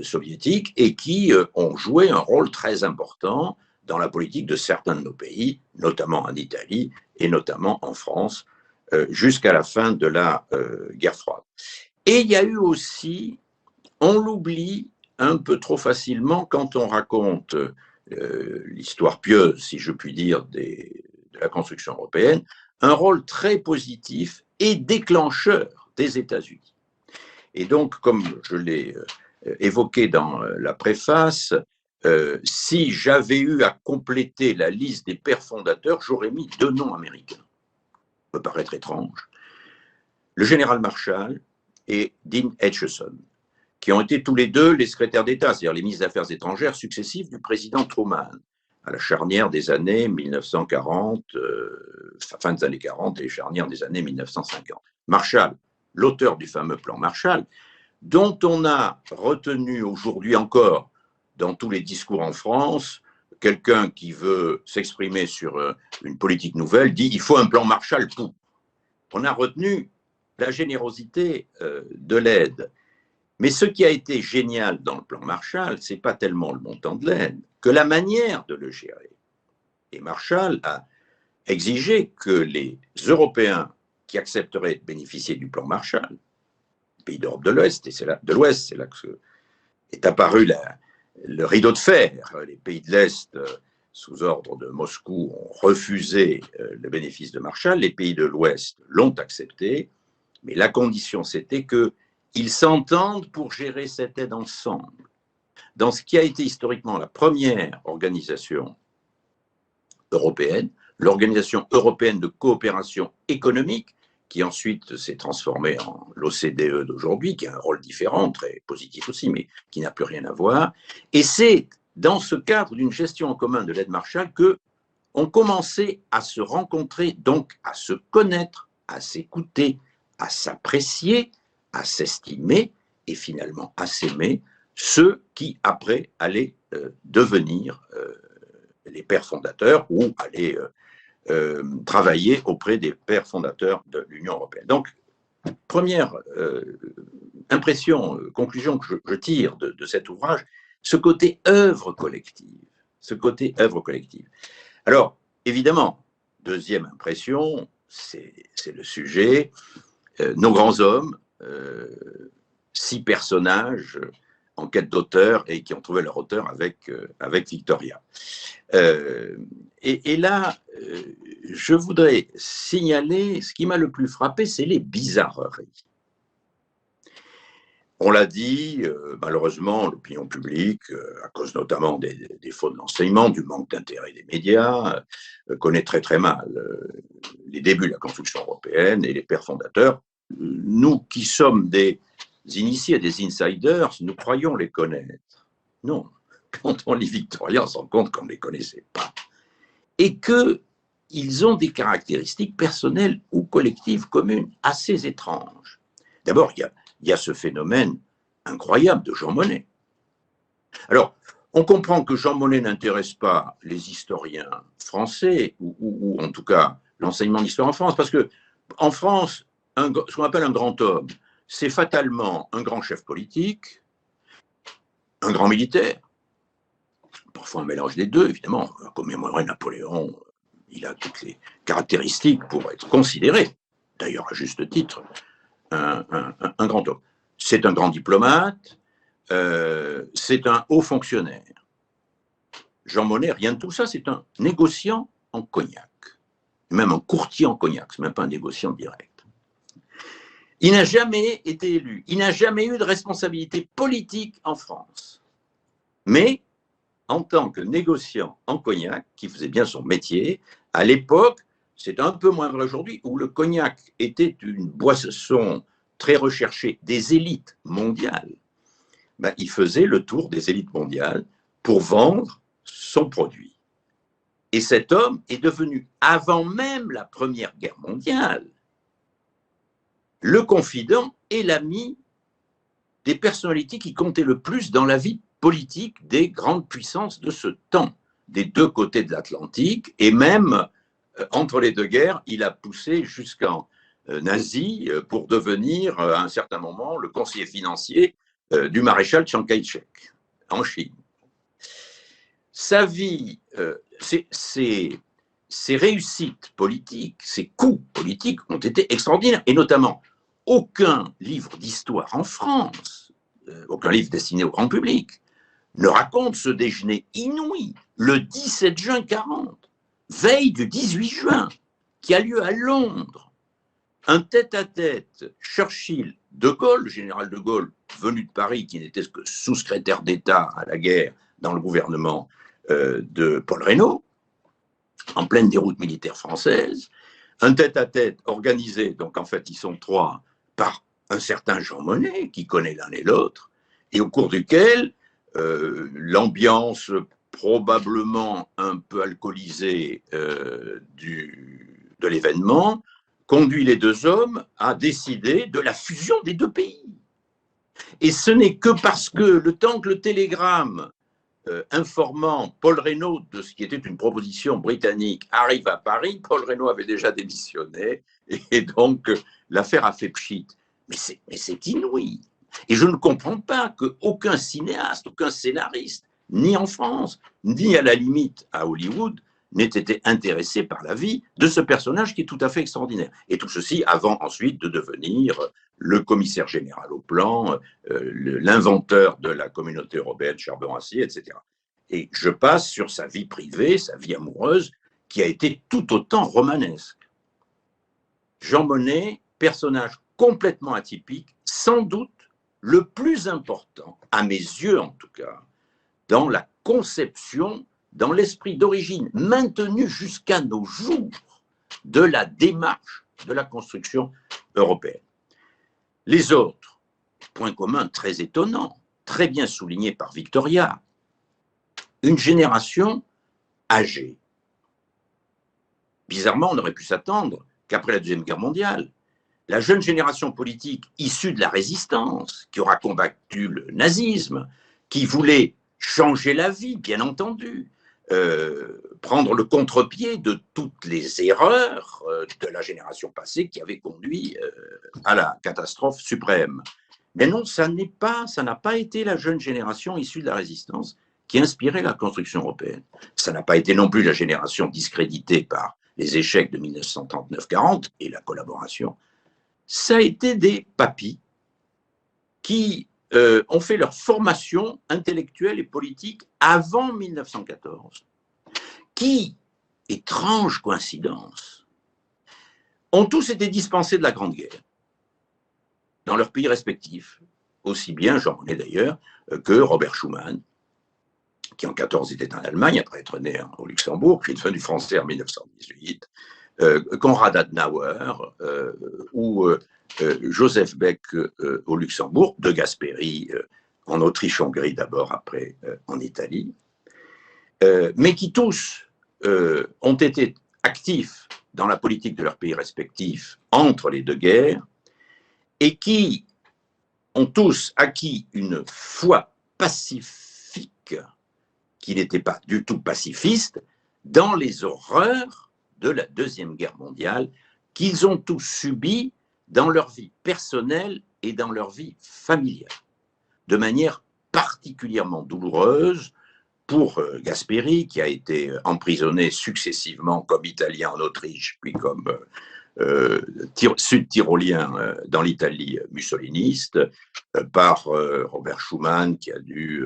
soviétique, et qui ont joué un rôle très important dans la politique de certains de nos pays, notamment en Italie et notamment en France, jusqu'à la fin de la guerre froide. Et il y a eu aussi on l'oublie un peu trop facilement quand on raconte l'histoire pieuse, si je puis dire, de la construction européenne, un rôle très positif et déclencheur des États-Unis. Et donc, comme je l'ai évoqué dans la préface, si j'avais eu à compléter la liste des pères fondateurs, j'aurais mis 2 noms américains. Ça peut paraître étrange. Le général Marshall et Dean Acheson, qui ont été tous les deux les secrétaires d'État, c'est-à-dire les ministres des Affaires étrangères successifs du président Truman, à la charnière des années 1940, fin des années 40 et charnière des années 1950. Marshall, l'auteur du fameux plan Marshall, dont on a retenu aujourd'hui encore dans tous les discours en France, quelqu'un qui veut s'exprimer sur une politique nouvelle dit « il faut un plan Marshall pour ». On a retenu la générosité de l'aide. Mais ce qui a été génial dans le plan Marshall, ce n'est pas tellement le montant de l'aide, que la manière de le gérer. Et Marshall a exigé que les Européens qui accepteraient de bénéficier du plan Marshall, les pays d'Europe de l'Ouest, et c'est là que est apparu le rideau de fer. Les pays de l'Est, sous ordre de Moscou, ont refusé le bénéfice de Marshall. Les pays de l'Ouest l'ont accepté, mais la condition, c'était qu'ils s'entendent pour gérer cette aide ensemble. Dans ce qui a été historiquement la première organisation européenne, l'Organisation européenne de coopération économique, qui ensuite s'est transformée en l'OCDE d'aujourd'hui, qui a un rôle différent, très positif aussi, mais qui n'a plus rien à voir. Et c'est dans ce cadre d'une gestion en commun de l'aide Marshall qu'on commençait à se rencontrer, donc à se connaître, à s'écouter, à s'apprécier, à s'estimer et finalement à s'aimer, ceux qui après allaient devenir les pères fondateurs ou allaient travailler auprès des pères fondateurs de l'Union européenne. Donc, première impression, conclusion que je tire de cet ouvrage, ce côté œuvre collective. Ce côté œuvre collective. Alors, évidemment, deuxième impression, c'est le sujet, nos grands hommes, 6 personnages en quête d'auteur et qui ont trouvé leur auteur avec Victoria. Et là, je voudrais signaler, ce qui m'a le plus frappé, c'est les bizarreries. On l'a dit, malheureusement, l'opinion publique, à cause notamment des défauts de l'enseignement, du manque d'intérêt des médias, connaît très très mal les débuts de la construction européenne et les pères fondateurs. Nous qui sommes des initiés, des insiders, nous croyons les connaître. Non, quand on lit Victoria, on se rend compte qu'on ne les connaissait pas. Et qu'ils ont des caractéristiques personnelles ou collectives communes assez étranges. D'abord, il y a ce phénomène incroyable de Jean Monnet. Alors, on comprend que Jean Monnet n'intéresse pas les historiens français, ou en tout cas l'enseignement d'histoire en France, parce qu'en France, ce qu'on appelle un grand homme, c'est fatalement un grand chef politique, un grand militaire, parfois un mélange des deux, évidemment. À commémorer Napoléon, il a toutes les caractéristiques pour être considéré, d'ailleurs à juste titre, un grand homme. C'est un grand diplomate, c'est un haut fonctionnaire. Jean Monnet, rien de tout ça, c'est un négociant en cognac, même un courtier en cognac, c'est même pas un négociant direct. Il n'a jamais été élu, il n'a jamais eu de responsabilité politique en France. Mais, en tant que négociant en cognac, qui faisait bien son métier, à l'époque, c'est un peu moins vrai aujourd'hui, où le cognac était une boisson très recherchée des élites mondiales, ben, il faisait le tour des élites mondiales pour vendre son produit. Et cet homme est devenu, avant même la Première Guerre mondiale, le confident et l'ami des personnalités qui comptaient le plus dans la vie politique des grandes puissances de ce temps, des deux côtés de l'Atlantique, et même entre les deux guerres, il a poussé jusqu'en Asie pour devenir à un certain moment le conseiller financier du maréchal Chiang Kai-shek en Chine. Sa vie, ses réussites politiques, ses coups politiques ont été extraordinaires, et notamment aucun livre d'histoire en France aucun livre destiné au grand public, ne raconte ce déjeuner inouï, le 17 juin 40, veille du 18 juin, qui a lieu à Londres. Un tête-à-tête, Churchill-De Gaulle, le général de Gaulle, venu de Paris, qui n'était que sous-secrétaire d'État à la guerre dans le gouvernement de Paul Reynaud, en pleine déroute militaire française. Un tête-à-tête organisé, donc en fait ils sont trois, par un certain Jean Monnet, qui connaît l'un et l'autre, et au cours duquel l'ambiance probablement un peu alcoolisée de l'événement conduit les deux hommes à décider de la fusion des deux pays. Et ce n'est que parce que le temps que le télégramme informant Paul Reynaud de ce qui était une proposition britannique arrive à Paris, Paul Reynaud avait déjà démissionné, et donc l'affaire a fait pchit. Mais c'est inouï. Et je ne comprends pas qu'aucun cinéaste, aucun scénariste, ni en France, ni à la limite à Hollywood, n'ait été intéressé par la vie de ce personnage qui est tout à fait extraordinaire. Et tout ceci avant ensuite de devenir le commissaire général au plan, l'inventeur de la communauté européenne charbon-acier, etc. Et je passe sur sa vie privée, sa vie amoureuse, qui a été tout autant romanesque. Jean Monnet, personnage complètement atypique, sans doute le plus important, à mes yeux en tout cas, dans la conception, dans l'esprit d'origine maintenu jusqu'à nos jours de la démarche de la construction européenne. Les autres, point commun très étonnant, très bien souligné par Victoria, une génération âgée. Bizarrement, on aurait pu s'attendre qu'après la Deuxième Guerre mondiale, la jeune génération politique issue de la résistance, qui aura combattu le nazisme, qui voulait changer la vie, bien entendu, prendre le contre-pied de toutes les erreurs de la génération passée qui avaient conduit à la catastrophe suprême. Mais non, ça n'a pas été la jeune génération issue de la résistance qui a inspiré la construction européenne. Ça n'a pas été non plus la génération discréditée par les échecs de 1939-40 et la collaboration. Ça a été des papis qui ont fait leur formation intellectuelle et politique avant 1914, qui, étrange coïncidence, ont tous été dispensés de la Grande Guerre dans leurs pays respectifs, aussi bien Jean Monnet d'ailleurs que Robert Schuman, qui en 1914 était en Allemagne après être né au Luxembourg, puis est devenu français en 1918, Konrad Adenauer ou Joseph Beck au Luxembourg, de Gasperi en Autriche-Hongrie d'abord, après en Italie, mais qui tous ont été actifs dans la politique de leurs pays respectifs entre les deux guerres et qui ont tous acquis une foi pacifique qui n'était pas du tout pacifiste dans les horreurs de la Deuxième Guerre mondiale qu'ils ont tous subies dans leur vie personnelle et dans leur vie familiale, de manière particulièrement douloureuse pour Gasperi, qui a été emprisonné successivement comme Italien en Autriche, puis comme sud-tyrolien dans l'Italie mussoliniste, par Robert Schuman, qui a dû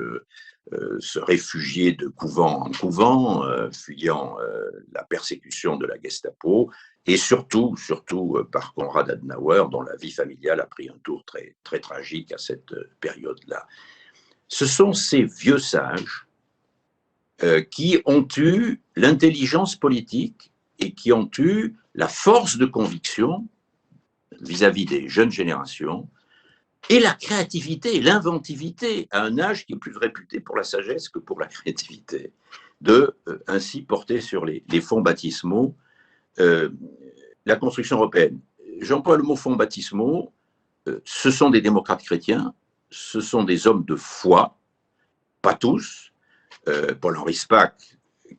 se réfugier de couvent en couvent, fuyant la persécution de la Gestapo, et surtout par Konrad Adenauer, dont la vie familiale a pris un tour très, très tragique à cette période-là. Ce sont ces vieux sages qui ont eu l'intelligence politique et qui ont eu la force de conviction vis-à-vis des jeunes générations et la créativité et l'inventivité à un âge qui est plus réputé pour la sagesse que pour la créativité, de ainsi porter sur les fonds baptismaux la construction européenne. J'emploie le mot fonds baptismaux, ce sont des démocrates chrétiens, ce sont des hommes de foi, pas tous. Paul-Henri Spaak,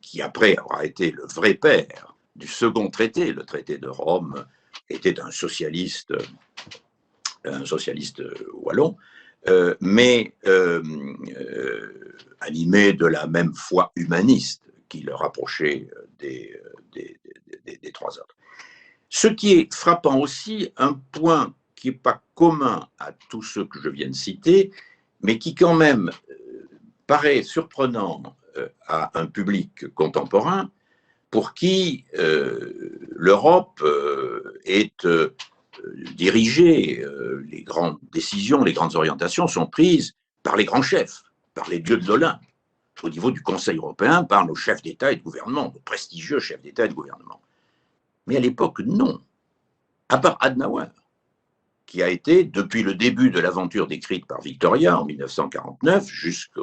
qui après aura été le vrai père du second traité, le traité de Rome, était un socialiste wallon, mais animé de la même foi humaniste qui le rapprochait des trois autres. Ce qui est frappant aussi, un point qui n'est pas commun à tous ceux que je viens de citer, mais qui quand même paraît surprenant à un public contemporain pour qui l'Europe est dirigée, les grandes décisions, les grandes orientations sont prises par les grands chefs, par les dieux de l'Olympe. Au niveau du Conseil européen, par nos chefs d'État et de gouvernement, nos prestigieux chefs d'État et de gouvernement. Mais à l'époque, non. À part Adenauer, qui a été, depuis le début de l'aventure décrite par Victoria en 1949, jusqu'à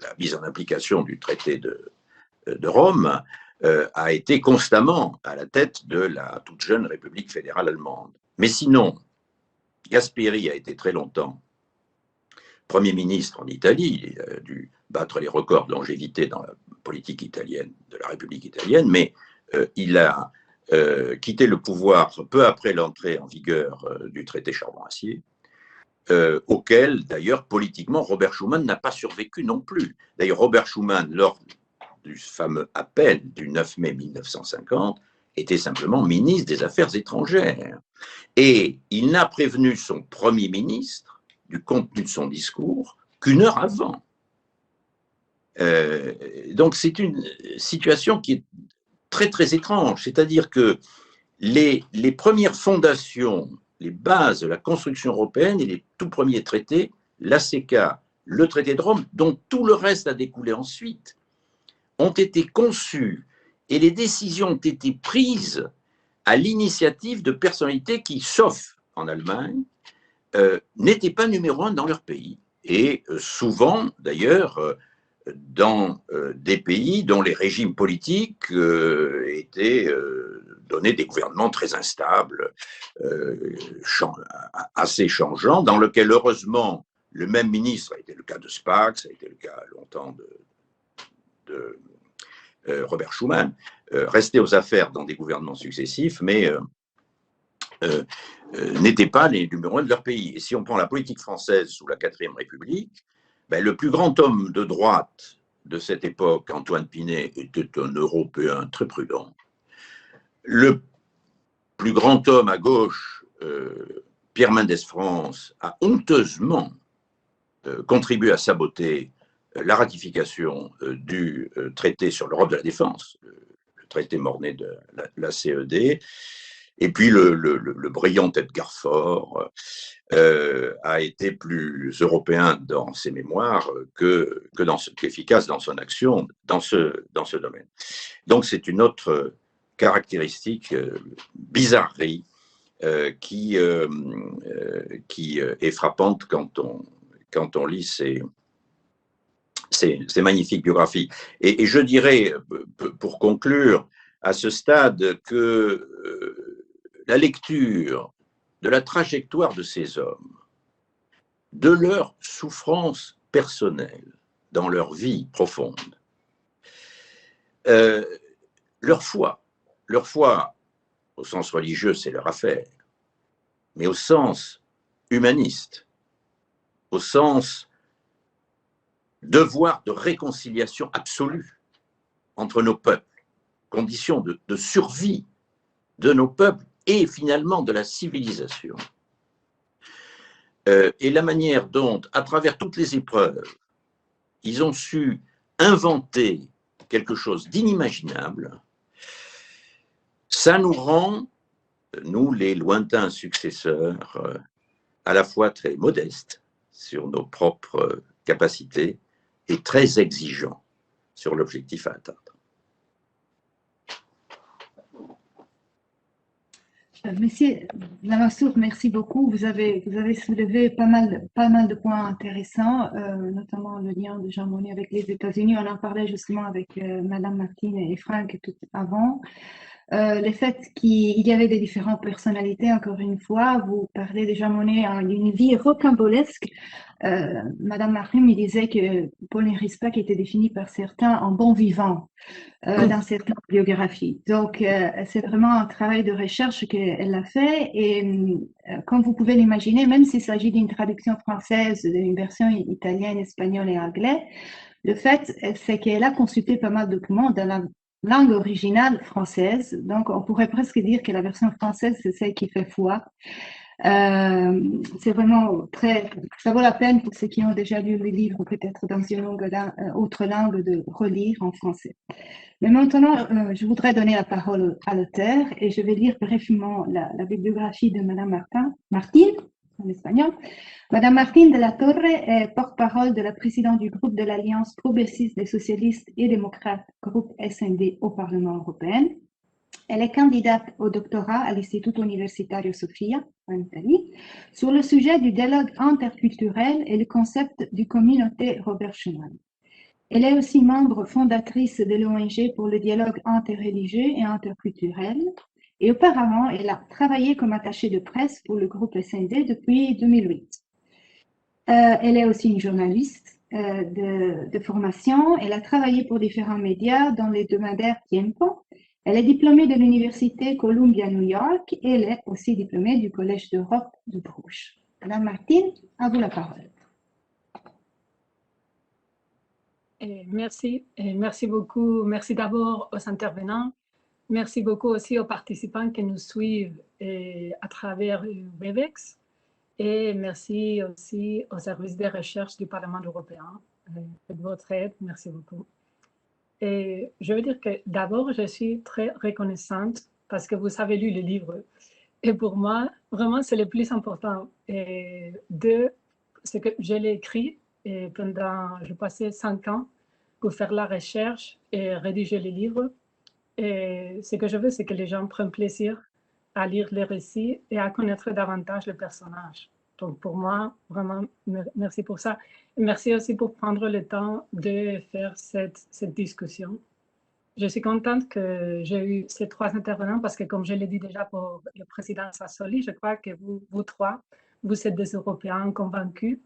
la mise en application du traité de Rome, a été constamment à la tête de la toute jeune République fédérale allemande. Mais sinon, Gasperi a été très longtemps Premier ministre en Italie, il a dû battre les records de longévité dans la politique italienne, de la République italienne, mais il a quitté le pouvoir peu après l'entrée en vigueur du traité Charbon-Acier, auquel, d'ailleurs, politiquement, Robert Schuman n'a pas survécu non plus. D'ailleurs, Robert Schuman, lors du fameux appel du 9 mai 1950, était simplement ministre des Affaires étrangères. Et il n'a prévenu son Premier ministre du contenu de son discours qu'une heure avant. Donc c'est une situation qui est très très étrange, c'est-à-dire que les premières fondations, les bases de la construction européenne et les tout premiers traités, l'ACK, le traité de Rome, dont tout le reste a découlé ensuite, ont été conçus et les décisions ont été prises à l'initiative de personnalités qui, sauf en Allemagne, n'étaient pas numéro un dans leur pays. Et souvent, d'ailleurs, dans des pays dont les régimes politiques étaient donnés des gouvernements très instables, assez changeants, dans lequel, heureusement, le même ministre, a été le cas de Spaak, ça a été le cas longtemps de Robert Schuman, restait aux affaires dans des gouvernements successifs, mais n'étaient pas les numéros 1 de leur pays. Et si on prend la politique française sous la 4e République, ben, le plus grand homme de droite de cette époque, Antoine Pinet, était un Européen très prudent. Le plus grand homme à gauche, Pierre Mendès France, a honteusement contribué à saboter la ratification du traité sur l'Europe de la défense, le traité mort-né de la CED. Et puis le brillant Edgar Faure a été plus européen dans ses mémoires qu'efficace dans son action dans ce domaine. Donc c'est une autre caractéristique, bizarrerie, qui est frappante quand on lit ces magnifiques biographies. Et je dirais, pour conclure, à ce stade, que la lecture de la trajectoire de ces hommes, de leur souffrance personnelle dans leur vie profonde, leur foi au sens religieux, c'est leur affaire, mais au sens humaniste, au sens devoir de réconciliation absolue entre nos peuples, condition de survie de nos peuples et finalement de la civilisation. Et la manière dont, à travers toutes les épreuves, ils ont su inventer quelque chose d'inimaginable, ça nous rend, nous les lointains successeurs, à la fois très modestes sur nos propres capacités et très exigeants sur l'objectif à atteindre. Monsieur Lamassoure, merci beaucoup. Vous avez soulevé pas mal de points intéressants, notamment le lien de Jean Monnet avec les États-Unis. On en parlait justement avec Madame Martine et Franck tout avant. Le fait qu'il y avait des différentes personnalités, encore une fois, vous parlez de Jean Monnet d'une vie rocambolesque. Madame Martine me disait que Paul-Henri Spaak était défini par certains en bon vivant dans certaines biographies. Donc, c'est vraiment un travail de recherche qu'elle a fait. Et comme vous pouvez l'imaginer, même s'il s'agit d'une traduction française, d'une version italienne, espagnole et anglaise, le fait, c'est qu'elle a consulté pas mal de documents dans la langue originale française. Donc, on pourrait presque dire que la version française, c'est celle qui fait foi. C'est vraiment ça vaut la peine pour ceux qui ont déjà lu le livre, peut-être dans une autre langue, de relire en français. Mais maintenant, je voudrais donner la parole à l'auteur et je vais lire brièvement la bibliographie de Madame Martín, en espagnol. Madame Martín de la Torre est porte-parole de la présidente du groupe de l'Alliance progressiste des socialistes et démocrates, groupe SND, au Parlement européen. Elle est candidate au doctorat à l'Istituto Universitario Sofia, en Italie, sur le sujet du dialogue interculturel et le concept du communauté Robert Schuman. Elle est aussi membre fondatrice de l'ONG pour le dialogue interreligieux et interculturel. Et auparavant, elle a travaillé comme attachée de presse pour le groupe SND depuis 2008. Elle est aussi une journaliste de formation. Elle a travaillé pour différents médias dans les hebdomadaires Tiempo. Elle est diplômée de l'Université Columbia New York et elle est aussi diplômée du Collège d'Europe de Bruges. Madame Martín, à vous la parole. Merci beaucoup. Merci d'abord aux intervenants. Merci beaucoup aussi aux participants qui nous suivent à travers Webex. Et merci aussi au service de recherche du Parlement européen de votre aide. Merci beaucoup. Et je veux dire que d'abord, je suis très reconnaissante parce que vous avez lu le livre. Et pour moi, vraiment, c'est le plus important. Et ce que je l'ai écrit et j'ai passé 5 ans pour faire la recherche et rédiger les livres. Et ce que je veux, c'est que les gens prennent plaisir à lire les récits et à connaître davantage le personnage. Donc pour moi, vraiment, merci pour ça. Et merci aussi pour prendre le temps de faire cette discussion. Je suis contente que j'ai eu ces 3 intervenants parce que, comme je l'ai dit déjà pour le président Sassoli, je crois que vous 3, vous êtes des Européens convaincus,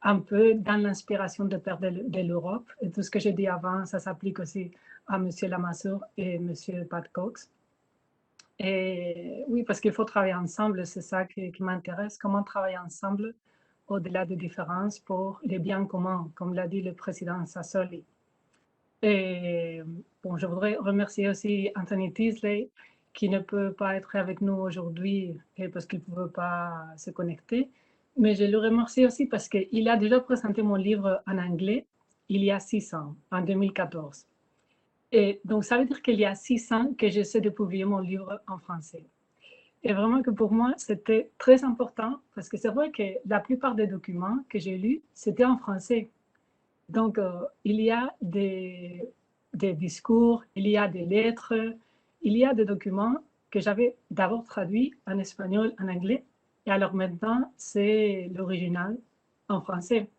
un peu dans l'inspiration de père de l'Europe. Et tout ce que j'ai dit avant, ça s'applique aussi à M. Lamassoure et M. Pat Cox. Et oui, parce qu'il faut travailler ensemble, c'est ça qui m'intéresse, comment travailler ensemble au-delà des différences pour les biens communs, comme l'a dit le président Sassoli. Et bon, je voudrais remercier aussi Anthony Teasley, qui ne peut pas être avec nous aujourd'hui parce qu'il ne peut pas se connecter. Mais je le remercie aussi parce qu'il a déjà présenté mon livre en anglais il y a 6 ans, en 2014. Et donc, ça veut dire qu'il y a 6 ans que j'essaie de publier mon livre en français. Et vraiment que pour moi, c'était très important parce que c'est vrai que la plupart des documents que j'ai lus, c'était en français. Donc, il y a des discours, il y a des lettres, il y a des documents que j'avais d'abord traduits en espagnol, en anglais, et alors maintenant, c'est l'original en français.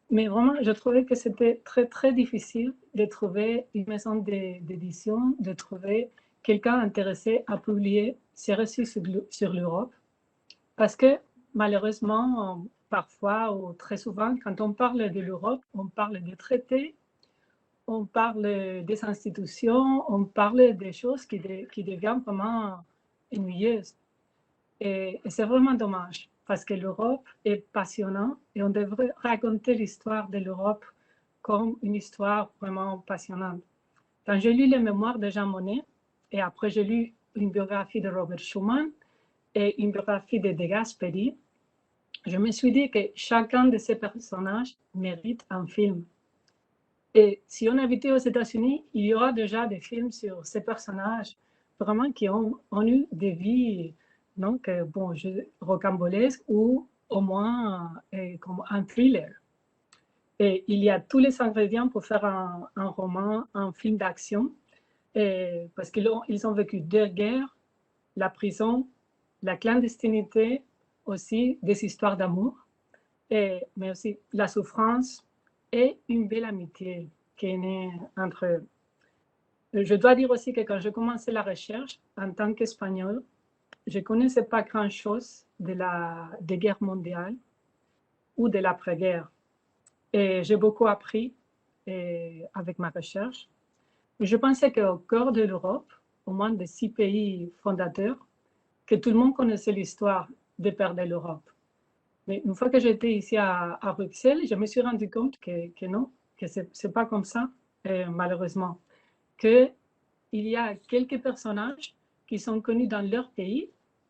Mais vraiment, je trouvais que c'était très, très difficile de trouver une maison d'édition, de trouver quelqu'un intéressé à publier ces récits sur l'Europe. Parce que malheureusement, parfois ou très souvent, quand on parle de l'Europe, on parle des traités, on parle des institutions, on parle des choses qui deviennent vraiment ennuyeuses. Et c'est vraiment dommage, parce que l'Europe est passionnante et on devrait raconter l'histoire de l'Europe comme une histoire vraiment passionnante. Quand j'ai lu les mémoires de Jean Monnet, et après j'ai lu une biographie de Robert Schuman et une biographie de De Gasperi, je me suis dit que chacun de ces personnages mérite un film. Et si on habitait aux États-Unis, il y aura déjà des films sur ces personnages vraiment qui ont eu des vies donc, rocambolesques ou au moins comme un thriller. Et il y a tous les ingrédients pour faire un roman, un film d'action, parce qu'ils ont vécu 2 guerres, la prison, la clandestinité, aussi des histoires d'amour, mais aussi la souffrance et une belle amitié qui est née entre eux. Je dois dire aussi que quand j'ai commencé la recherche, en tant qu'Espagnol, je ne connaissais pas grand-chose des guerres mondiales ou de l'après-guerre. Et j'ai beaucoup appris avec ma recherche. Je pensais qu'au cœur de l'Europe, au moins de 6 pays fondateurs, que tout le monde connaissait l'histoire des pères de l'Europe. Mais une fois que j'étais ici à Bruxelles, je me suis rendu compte que non, que ce n'est pas comme ça, malheureusement. Qu'il y a quelques personnages qui sont connus dans leur pays,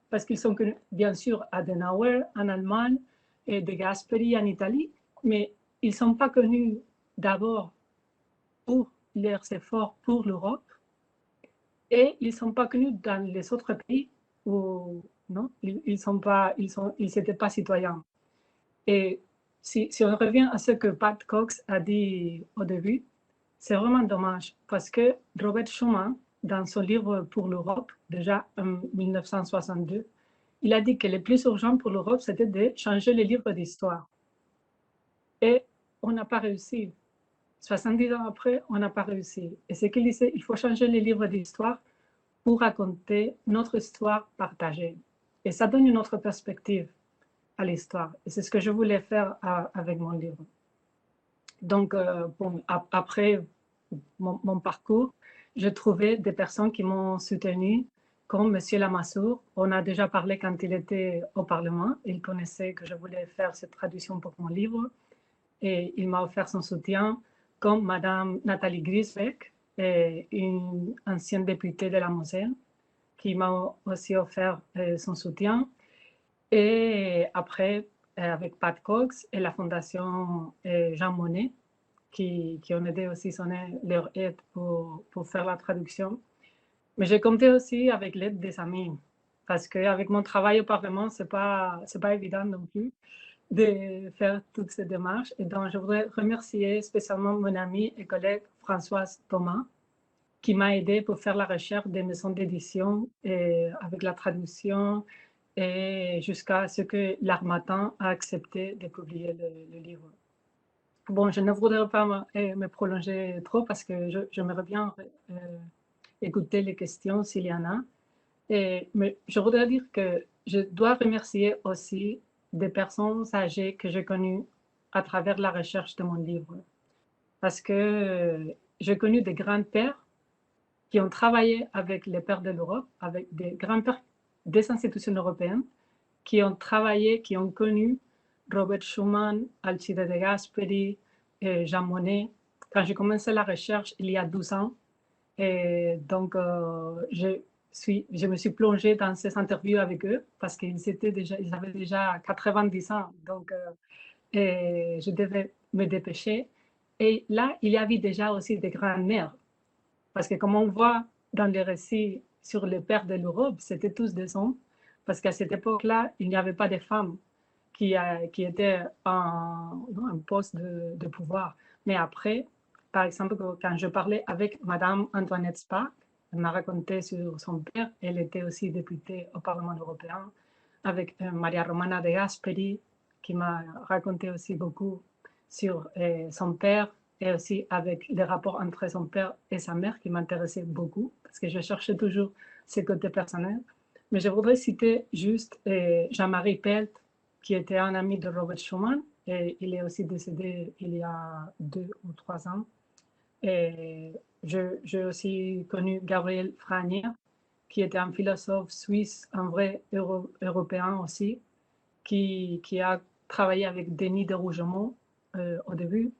parce qu'ils sont connus, bien sûr, Adenauer en Allemagne et De Gasperi en Italie, mais ils ne sont pas connus d'abord pour leurs efforts pour l'Europe et ils ne sont pas connus dans les autres pays où non, ils n'étaient pas citoyens. Et si on revient à ce que Pat Cox a dit au début, c'est vraiment dommage parce que Robert Schuman, dans son livre pour l'Europe, déjà en 1962, il a dit que le plus urgent pour l'Europe, c'était de changer les livres d'histoire. Et on n'a pas réussi. 70 ans après, on n'a pas réussi. Et ce qu'il disait, il faut changer les livres d'histoire pour raconter notre histoire partagée. Et ça donne une autre perspective à l'histoire. Et c'est ce que je voulais faire avec mon livre. Donc, bon, après mon parcours, j'ai trouvé des personnes qui m'ont soutenu, comme M. Lamassoure. On a déjà parlé quand il était au Parlement. Il connaissait que je voulais faire cette traduction pour mon livre. Et il m'a offert son soutien, comme Mme Nathalie Griesbeck, une ancienne députée de la Moselle, qui m'a aussi offert son soutien. Et après, avec Pat Cox et la Fondation Jean Monnet, qui ont aidé aussi leur aide pour faire la traduction. Mais j'ai compté aussi avec l'aide des amis, parce qu'avec mon travail au Parlement, ce n'est pas évident non plus de faire toutes ces démarches. Et donc, je voudrais remercier spécialement mon amie et collègue Françoise Thomas, qui m'a aidé pour faire la recherche des maisons d'édition avec la traduction et jusqu'à ce que l'Harmattan a accepté de publier le livre. Bon, je ne voudrais pas me prolonger trop parce que j'aimerais bien écouter les questions s'il y en a. Mais je voudrais dire que je dois remercier aussi des personnes âgées que j'ai connues à travers la recherche de mon livre. Parce que j'ai connu des grands-pères qui ont travaillé avec les pères de l'Europe, avec des grands-pères des institutions européennes, qui ont travaillé, qui ont connu Robert Schuman, Alcide de Gasperi, Jean Monnet. Quand j'ai commencé la recherche il y a 12 ans, et donc je me suis plongée dans ces interviews avec eux parce qu'ils avaient déjà 90 ans, donc je devais me dépêcher. Et là, il y avait déjà aussi des grands-mères, parce que comme on voit dans les récits sur les pères de l'Europe, c'était tous des hommes, parce qu'à cette époque-là, il n'y avait pas de femmes qui étaient en poste de pouvoir. Mais après, par exemple, quand je parlais avec Madame Antoinette Spark, elle m'a raconté sur son père, elle était aussi députée au Parlement européen, avec Maria Romana de Gasperi, qui m'a raconté aussi beaucoup sur son père, et aussi avec les rapports entre son père et sa mère, qui m'intéressaient beaucoup, parce que je cherchais toujours ses côtés personnels. Mais je voudrais citer juste Jean-Marie Pelt, qui était un ami de Robert Schuman, et il est aussi décédé il y a 2 ou 3 ans. Et j'ai aussi connu Gabriel Franier, qui était un philosophe suisse, un vrai européen aussi, qui a travaillé avec Denis de Rougemont au début.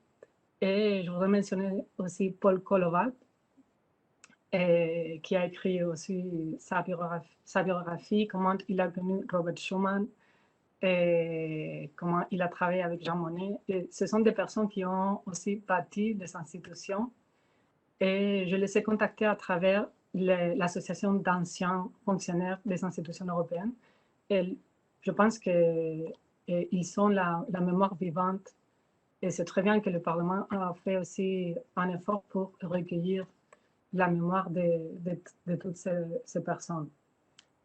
Et je voudrais mentionner aussi Paul Kolovat, qui a écrit aussi sa biographie, comment il a connu Robert Schuman, et comment il a travaillé avec Jean Monnet. Et ce sont des personnes qui ont aussi bâti des institutions. Et je les ai contactés à travers l'association d'anciens fonctionnaires des institutions européennes. Et je pense qu'ils sont la mémoire vivante. Et c'est très bien que le Parlement a fait aussi un effort pour recueillir la mémoire de toutes ces personnes.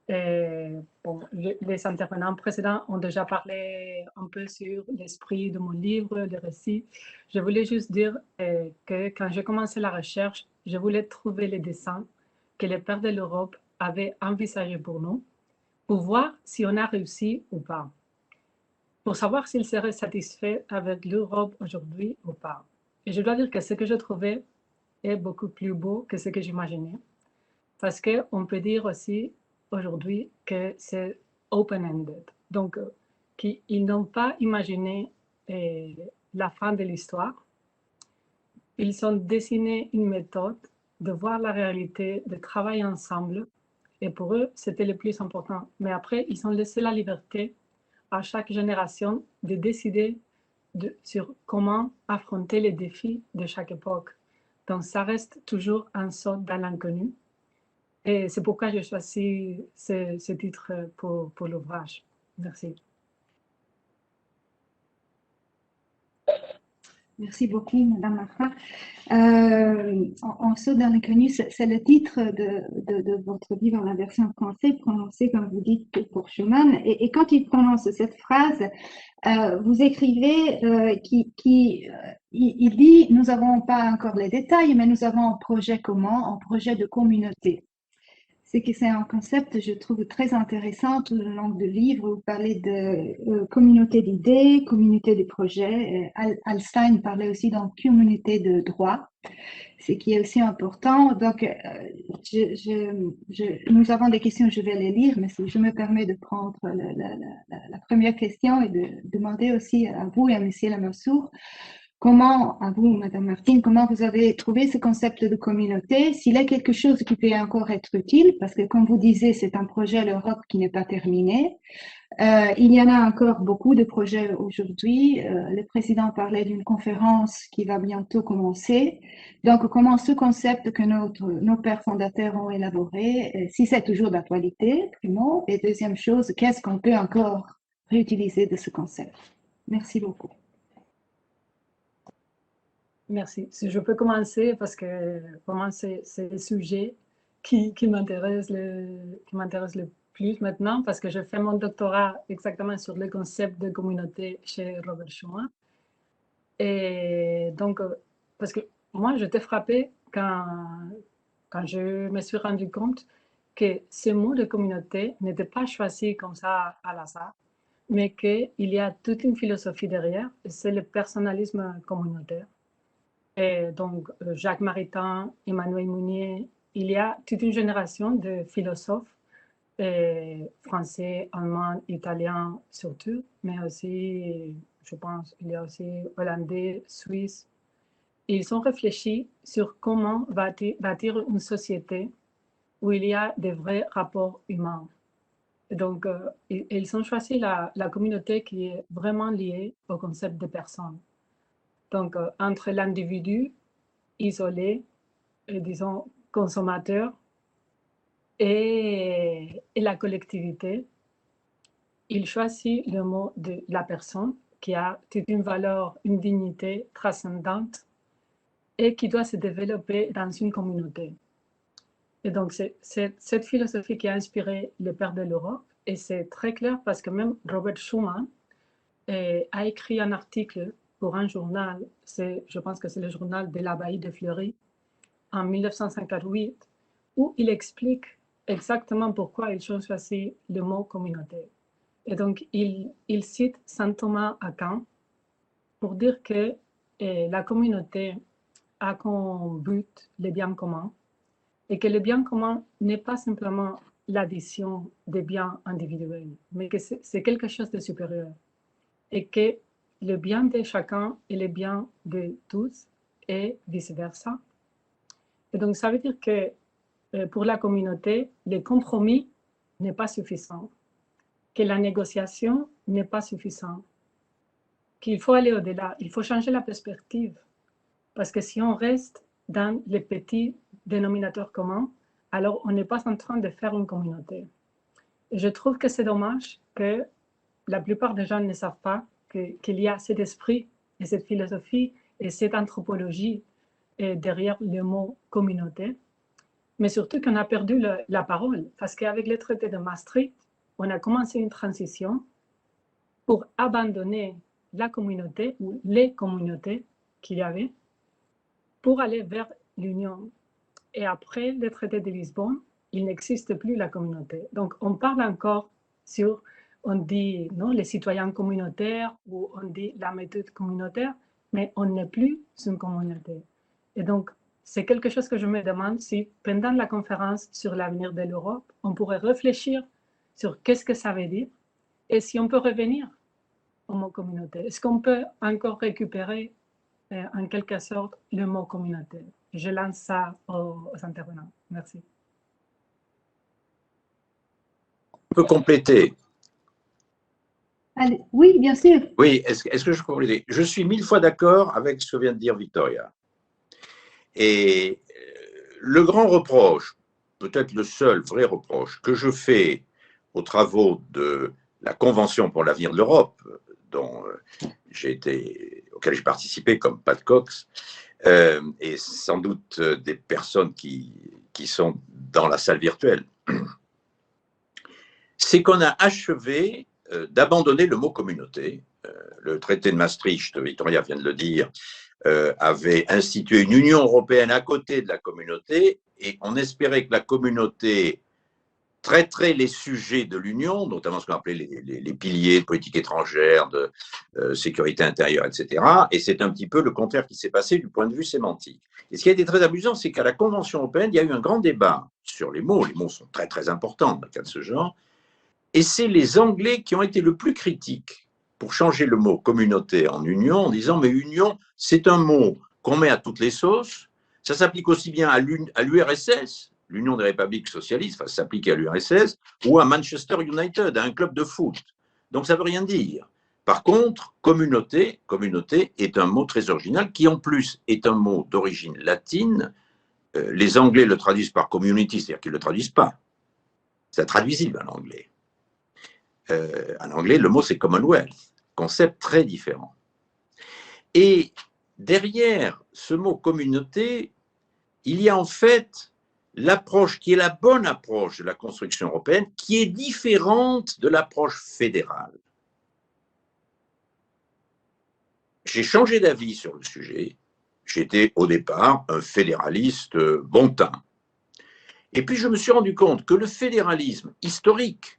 Et bon, les intervenants précédents ont déjà parlé un peu sur l'esprit de mon livre, le récit. Je voulais juste dire que quand j'ai commencé la recherche, je voulais trouver les dessins que les pères de l'Europe avaient envisagés pour nous, pour voir si on a réussi ou pas, pour savoir s'ils seraient satisfaits avec l'Europe aujourd'hui ou pas. Et je dois dire que ce que je trouvais est beaucoup plus beau que ce que j'imaginais, parce qu'on peut dire aussi aujourd'hui que c'est open-ended. Donc, qu'ils n'ont pas imaginé la fin de l'histoire. Ils ont dessiné une méthode de voir la réalité, de travailler ensemble Et pour eux, c'était le plus important. Mais après, ils ont laissé la liberté à chaque génération de décider sur comment affronter les défis de chaque époque. Donc, ça reste toujours un saut dans l'inconnu. Et c'est pourquoi j'ai choisi ce titre pour l'ouvrage. Merci. Merci beaucoup, Madame Mafra. On saute dans l'inconnu, c'est le titre de votre livre en la version française, prononcé, comme vous dites, pour Schuman. Et quand il prononce cette phrase, vous écrivez il dit « Nous n'avons pas encore les détails, mais nous avons un projet commun, un projet de communauté ». C'est un concept, je trouve, très intéressant tout le long du livre. Vous parlez de communauté d'idées, communauté de projets. Hallstein parlait aussi d'une communauté de droits, ce qui est aussi important. Donc, nous avons des questions, je vais les lire, mais si je me permets de prendre la première question et de demander aussi à vous et à M. Lamassoure, comment, à vous, Madame Martine, comment vous avez trouvé ce concept de communauté? S'il y a quelque chose qui peut encore être utile, parce que comme vous disiez, c'est un projet à l'Europe qui n'est pas terminé. Il y en a encore beaucoup de projets aujourd'hui. Le président parlait d'une conférence qui va bientôt commencer. Donc, comment ce concept que nos pères fondateurs ont élaboré, si c'est toujours d'actualité, primo, et deuxième chose, qu'est-ce qu'on peut encore réutiliser de ce concept? Merci beaucoup. Merci. Si je peux commencer, parce que vraiment, c'est le sujet qui m'intéresse le plus maintenant, parce que je fais mon doctorat exactement sur le concept de communauté chez Robert Schuman. Et donc, parce que moi, j'étais frappée quand je me suis rendu compte que ce mot de communauté n'était pas choisi comme ça à l'hasard, mais qu'il y a toute une philosophie derrière, et c'est le personnalisme communautaire. Et donc, Jacques Maritain, Emmanuel Mounier, il y a toute une génération de philosophes français, allemands, italiens surtout, mais aussi, je pense, il y a aussi hollandais, suisses. Ils ont réfléchi sur comment bâtir une société où il y a des vrais rapports humains. Et donc, ils ont choisi la communauté qui est vraiment liée au concept de personne. Donc, entre l'individu isolé, disons, consommateur, et la collectivité, il choisit le mot de la personne qui a toute une valeur, une dignité transcendante et qui doit se développer dans une communauté. Et donc, c'est cette philosophie qui a inspiré les pères de l'Europe, et c'est très clair parce que même Robert Schuman a écrit un article pour un journal, je pense que c'est le journal de l'Abbaye de Fleury, en 1958, où il explique exactement pourquoi ils ont choisi le mot communauté. Et donc, il cite saint Thomas d'Aquin pour dire que la communauté a comme but le bien commun, et que le bien commun n'est pas simplement l'addition des biens individuels, mais que c'est quelque chose de supérieur, et que le bien de chacun est le bien de tous, et vice-versa. Et donc, ça veut dire que pour la communauté, le compromis n'est pas suffisant, que la négociation n'est pas suffisante, qu'il faut aller au-delà, il faut changer la perspective. Parce que si on reste dans les petits dénominateurs communs, alors on n'est pas en train de faire une communauté. Et je trouve que c'est dommage que la plupart des gens ne savent pas qu'il y a cet esprit et cette philosophie et cette anthropologie derrière le mot communauté. Mais surtout qu'on a perdu la parole, parce qu'avec le traité de Maastricht, on a commencé une transition pour abandonner la communauté ou les communautés qu'il y avait pour aller vers l'union. Et après le traité de Lisbonne, il n'existe plus la communauté. Donc, on parle encore sur, on dit non, les citoyens communautaires ou on dit la méthode communautaire, mais on n'est plus une communauté. Et donc, c'est quelque chose que je me demande si, pendant la conférence sur l'avenir de l'Europe, on pourrait réfléchir sur qu'est-ce que ça veut dire et si on peut revenir au mot communauté. Est-ce qu'on peut encore récupérer en quelque sorte le mot communauté? Je lance ça aux intervenants. Merci. peux compléter. Allez, oui, bien sûr. Oui, est-ce que je peux compléter? Je suis 1000 fois d'accord avec ce que vient de dire Victoria. Et le grand reproche, peut-être le seul vrai reproche que je fais aux travaux de la Convention pour l'avenir de l'Europe, dont auquel j'ai participé comme Pat Cox, et sans doute des personnes qui sont dans la salle virtuelle, c'est qu'on a achevé d'abandonner le mot communauté. Le traité de Maastricht, Victoria vient de le dire, avait institué une Union européenne à côté de la communauté, et on espérait que la communauté traiterait les sujets de l'Union, notamment ce qu'on appelait les piliers de politique étrangère, de sécurité intérieure, etc. Et c'est un petit peu le contraire qui s'est passé du point de vue sémantique. Et ce qui a été très amusant, c'est qu'à la Convention européenne, il y a eu un grand débat sur les mots. Les mots sont très, très importants dans le cas de ce genre. Et c'est les Anglais qui ont été le plus critiques pour changer le mot communauté en union, en disant mais union, c'est un mot qu'on met à toutes les sauces. Ça s'applique aussi bien à l'URSS, l'Union des républiques socialistes, enfin, ça s'applique à l'URSS, ou à Manchester United, à un club de foot. Donc ça ne veut rien dire. Par contre, communauté est un mot très original qui en plus est un mot d'origine latine. Les Anglais le traduisent par community, c'est-à-dire qu'ils ne le traduisent pas. C'est traduisible en anglais. En anglais, le mot c'est Commonwealth, concept très différent. Et derrière ce mot communauté, il y a en fait l'approche qui est la bonne approche de la construction européenne, qui est différente de l'approche fédérale. J'ai changé d'avis sur le sujet. J'étais au départ un fédéraliste bon teint. Et puis je me suis rendu compte que le fédéralisme historique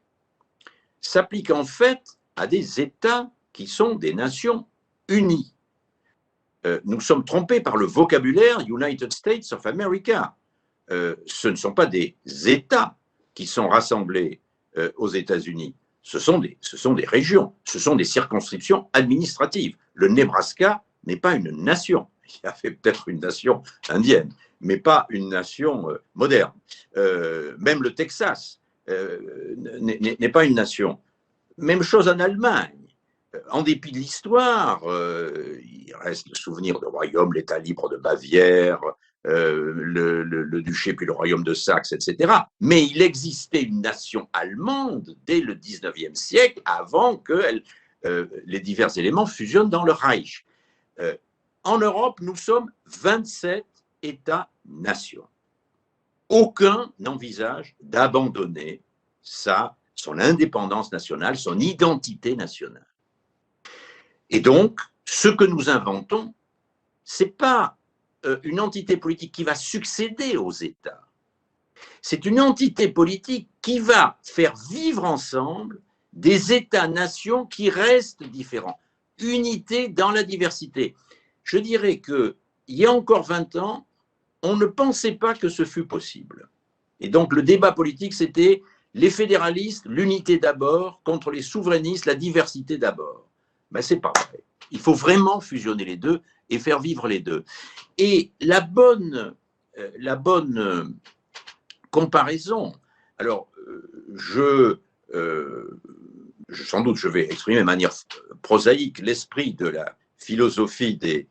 s'applique en fait à des États qui sont des nations unies. Nous sommes trompés par le vocabulaire United States of America. Ce ne sont pas des États qui sont rassemblés aux États-Unis. Ce sont des régions, ce sont des circonscriptions administratives. Le Nebraska n'est pas une nation. Il y avait peut-être une nation indienne, mais pas une nation moderne. Même le Texas n'est pas une nation. Même chose en Allemagne. En dépit de l'histoire, il reste le souvenir du royaume, l'État libre de Bavière, le duché puis le royaume de Saxe, etc. Mais il existait une nation allemande dès le 19e siècle, avant que les divers éléments fusionnent dans le Reich. En Europe, nous sommes 27 États-nations. Aucun n'envisage d'abandonner son indépendance nationale, son identité nationale. Et donc, ce que nous inventons, ce n'est pas une entité politique qui va succéder aux États. C'est une entité politique qui va faire vivre ensemble des États-nations qui restent différents. Unité dans la diversité. Je dirais qu'il y a encore 20 ans, on ne pensait pas que ce fût possible. Et donc, le débat politique, c'était les fédéralistes, l'unité d'abord, contre les souverainistes, la diversité d'abord. Ben, ce n'est pas vrai. Il faut vraiment fusionner les deux et faire vivre les deux. Et la bonne comparaison, alors sans doute je vais exprimer de manière prosaïque l'esprit de la philosophie des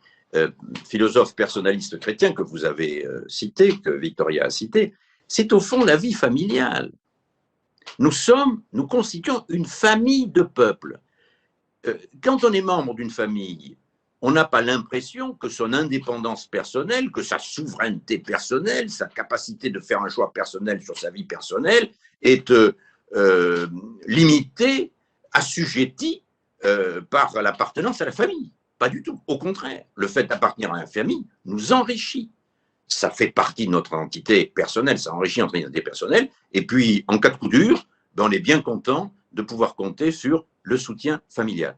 philosophes personnalistes chrétiens que vous avez cité, que Victoria a cité, c'est au fond la vie familiale. Nous constituons une famille de peuples. Quand on est membre d'une famille, on n'a pas l'impression que son indépendance personnelle, que sa souveraineté personnelle, sa capacité de faire un choix personnel sur sa vie personnelle est limitée, assujettie par l'appartenance à la famille. Pas du tout. Au contraire, le fait d'appartenir à la famille nous enrichit. Ça fait partie de notre identité personnelle, ça enrichit notre identité personnelle. Et puis, en cas de coup dur, ben, on est bien content de pouvoir compter sur le soutien familial.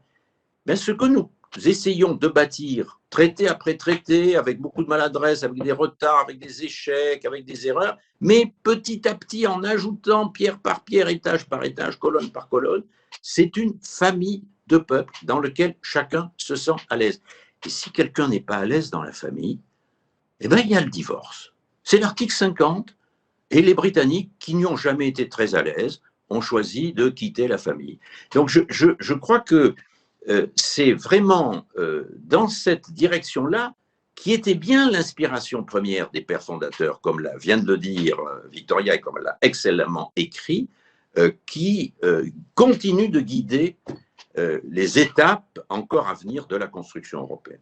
Ben, ce que nous essayons de bâtir, traité après traité, avec beaucoup de maladresse, avec des retards, avec des échecs, avec des erreurs, mais petit à petit, en ajoutant pierre par pierre, étage par étage, colonne par colonne, c'est une famille de peuples dans lequel chacun se sent à l'aise. Et si quelqu'un n'est pas à l'aise dans la famille, eh ben, il y a le divorce. C'est l'article 50, et les Britanniques, qui n'y ont jamais été très à l'aise, ont choisi de quitter la famille. Donc je crois que c'est vraiment dans cette direction-là qui était bien l'inspiration première des pères fondateurs, comme vient de le dire Victoria, et comme elle l'a excellemment écrit, qui continue de guider les étapes encore à venir de la construction européenne.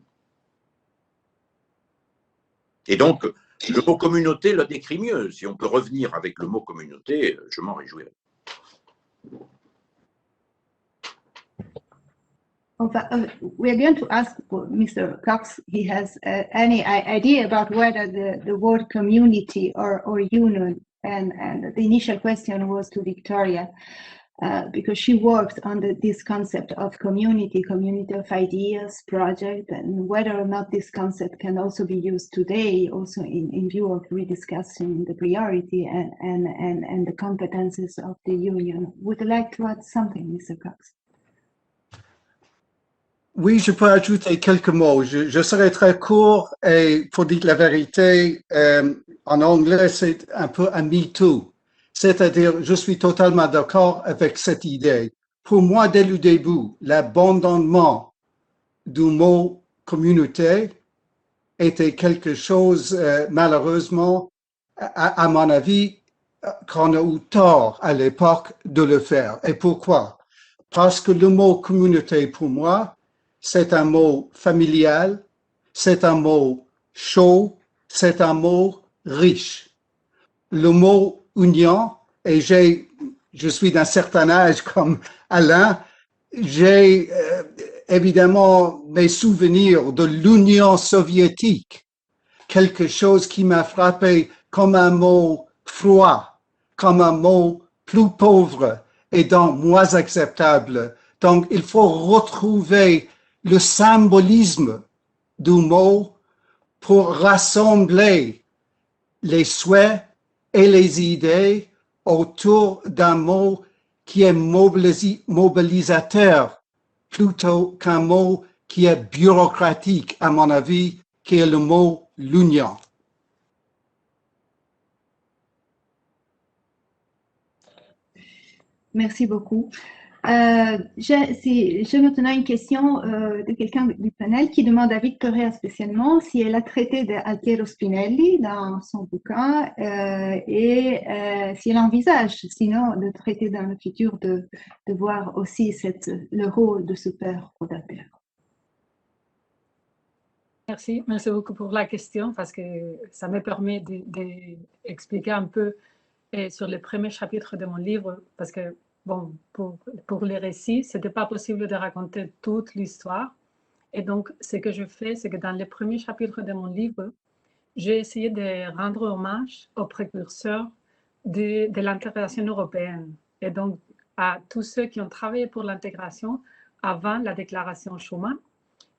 Et donc, le mot communauté le décrit mieux. Si on peut revenir avec le mot communauté, je m'en réjouirai. We are going to ask Mr. Cox, he has any idea about whether the word community or union, and the initial question was to Victoria, because she worked on this concept of community of ideas, project, and whether or not this concept can also be used today, also in view of rediscussing the priority and the competences of the union. Would you like to add something, Mr. Cox? Oui, je peux ajouter quelques mots. Je serai très court et pour dire la vérité, en anglais, c'est un peu un me too. C'est-à-dire, je suis totalement d'accord avec cette idée. Pour moi, dès le début, l'abandonnement du mot communauté était quelque chose, malheureusement, à mon avis, qu'on a eu tort à l'époque de le faire. Et pourquoi? Parce que le mot communauté, pour moi, c'est un mot familial, c'est un mot chaud, c'est un mot riche. Le mot union, et je suis d'un certain âge comme Alain, j'ai évidemment mes souvenirs de l'Union soviétique, quelque chose qui m'a frappé comme un mot froid, comme un mot plus pauvre et donc moins acceptable. Donc, il faut retrouver le symbolisme du mot pour rassembler les souhaits et les idées autour d'un mot qui est mobilisateur plutôt qu'un mot qui est bureaucratique, à mon avis, qui est le mot l'union. Merci beaucoup. J'ai maintenant une question de quelqu'un du panel qui demande à Victoria spécialement si elle a traité d'Altiero Spinelli dans son bouquin et si elle envisage sinon de traiter dans le futur de voir aussi le rôle de ce père fondateur. Merci beaucoup pour la question parce que ça me permet d'expliquer un peu sur le premier chapitre de mon livre parce que bon, pour les récits, ce n'était pas possible de raconter toute l'histoire. Et donc, ce que je fais, c'est que dans les premiers chapitres de mon livre, j'ai essayé de rendre hommage aux précurseurs de l'intégration européenne. Et donc, à tous ceux qui ont travaillé pour l'intégration avant la déclaration Schuman.